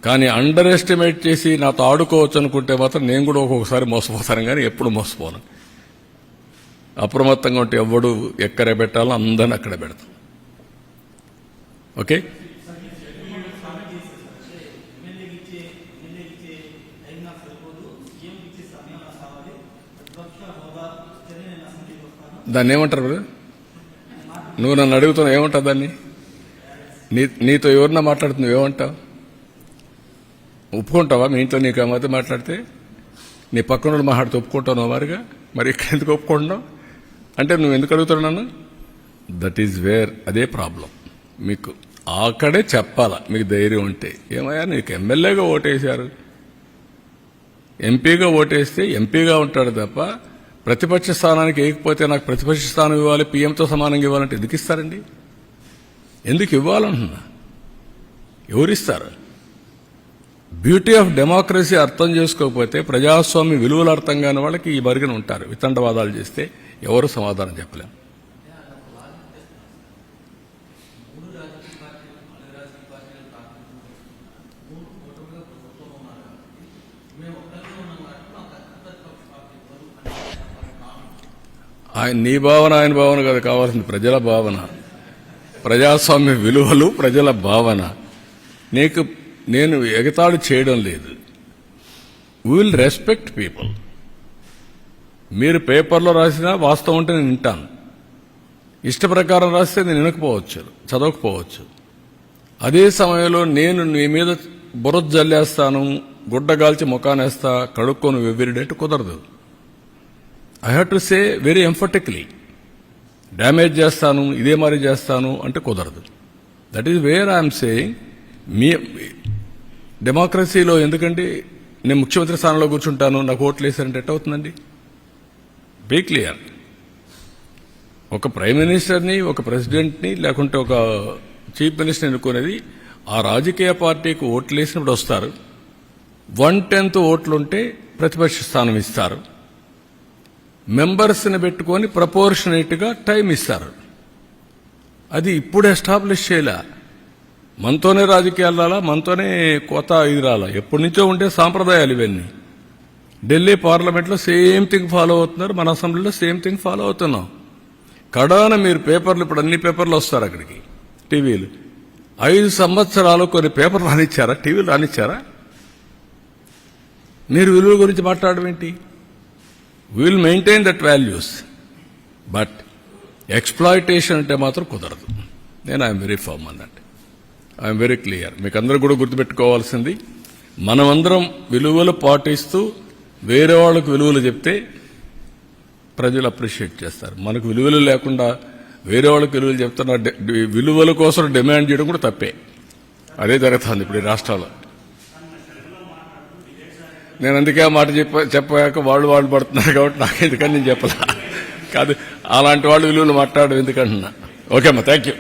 A: కానీ అండర్ ఎస్టిమేట్ చేసి నాతో ఆడుకోవచ్చు అనుకుంటే మాత్రం నేను కూడా ఒక్కొక్కసారి మోసపోతాను, కానీ ఎప్పుడు మోసపోను. అప్రమత్తంగా ఉంటే ఎవడు ఎక్కడే పెట్టాలో అందరిని అక్కడే పెడతాం. ఓకే. దాన్ని ఏమంటారు బ్రదర్? నువ్వు నన్ను అడుగుతున్నావు ఏమంటావు దాన్ని? నీతో ఎవరన్నా మాట్లాడుతున్నావు ఏమంటావు? ఒప్పుకుంటావా? మీ ఇంట్లో నీకు మధ్య మాట్లాడితే నీ పక్కన మాట్లాడితే ఒప్పుకుంటావు వారిగా? మరి ఇక్కడ ఎందుకు ఒప్పుకుంటున్నావు అంటే నువ్వు ఎందుకు అడుగుతావు నన్ను? That is wear. అదే ప్రాబ్లం. మీకు అక్కడే చెప్పాలా మీకు ధైర్యం ఉంటే. ఏమయ్యా నీకు ఎమ్మెల్యేగా ఓటేశారు, ఎంపీగా ఓటేస్తే ఎంపీగా ఉంటాడు తప్ప ప్రతిపక్ష స్థానానికి వేయకపోతే నాకు ప్రతిపక్ష స్థానం ఇవ్వాలి, పీఎంతో సమానంగా ఇవ్వాలంటే ఎందుకు ఇస్తారండి? ఎందుకు ఇవ్వాలంటున్నా? ఎవరిస్తారు? బ్యూటీ ఆఫ్ డెమోక్రసీ అర్థం చేసుకోకపోతే, ప్రజాస్వామ్య విలువలు అర్థం కాని వాళ్ళకి ఈ బరిగిన ఉంటారు. వితండవాదాలు చేస్తే ఎవరు సమాధానం చెప్పలేం. నీ భావన ఆయన భావన కాదు కావాల్సింది, ప్రజల భావన, ప్రజాస్వామ్య విలువలు, ప్రజల భావన. నేను ఎగతాళి చేయడం లేదు. We will respect people. మీరు పేపర్లో రాసినా వాస్తవం ఉంటే నేను వింటాను. ఇష్ట ప్రకారం రాస్తే నేను వినకపోవచ్చు, చదవకపోవచ్చు. అదే సమయంలో నేను నీ మీద బురద జల్లేస్తాను, గుడ్డగాల్చి ముఖానేస్తా, కడుక్కొని ఎవ్రీడేట్ కుదరదు. I have to say very emphatically. Damage చేస్తాను, ఇదే మరి చేస్తాను అంటే కుదరదు. That is where I'm saying. మీ డెమోక్రసీలో ఎందుకంటే నేను ముఖ్యమంత్రి స్థానంలో కూర్చుంటాను, నాకు ఓట్లు వేసారంటే ఎట్ అవుతుందండి? Be clear. ఒక ప్రైమ్ మినిస్టర్ని, ఒక ప్రెసిడెంట్ని, లేకుంటే ఒక చీఫ్ మినిస్టర్ని ఎన్నుకునేది ఆ రాజకీయ పార్టీకి ఓట్లు వేసినప్పుడు వస్తారు. 1/10 ఓట్లుంటే ప్రతిపక్ష స్థానం ఇస్తారు. మెంబర్స్ని పెట్టుకొని ప్రపోర్షనేట్గా టైం ఇస్తారు. అది ఇప్పుడు ఎస్టాబ్లిష్ చేయలే. మనతోనే రాజకీయాలు రాలా, మనతోనే కొత్త ఇది రాలా. ఎప్పటి నుంచో ఉండే సాంప్రదాయాలు ఇవన్నీ. ఢిల్లీ పార్లమెంట్లో సేమ్ థింగ్ ఫాలో అవుతున్నారు, మన అసెంబ్లీలో సేమ్ థింగ్ ఫాలో అవుతున్నాం. కడాన మీరు పేపర్లు, ఇప్పుడు అన్ని పేపర్లు వస్తారు అక్కడికి, టీవీలు. 5 సంవత్సరాలు కొన్ని పేపర్లు రానిచ్చారా? టీవీలు రానిచ్చారా? మీరు విలువ గురించి మాట్లాడడం ఏంటి? Will maintain that values, but exploitation అంటే మాత్రం కుదరదు. నేను I'm very firm on that. I'm very clear. మీకు అందరూ కూడా గుర్తుపెట్టుకోవాల్సింది, మనమందరం విలువలు పాటిస్తూ వేరే వాళ్ళకు విలువలు చెప్తే ప్రజలు అప్రిషియేట్ చేస్తారు. మనకు విలువలు లేకుండా వేరే వాళ్ళకి విలువలు చెప్తున్న విలువల కోసం డిమాండ్ చేయడం కూడా తప్పే. అదే జరుగుతుంది ఇప్పుడు ఈ రాష్ట్రాల్లో. నేను అందుకే ఆ మాట చెప్పాక వాళ్ళు పడుతున్నారు కాబట్టి నాకు ఎందుకని నేను చెప్పలా. కాదు, అలాంటి వాళ్ళు విలువలు మాట్లాడడం ఎందుకంటున్నా. ఓకే అమ్మా, థ్యాంక్ యూ.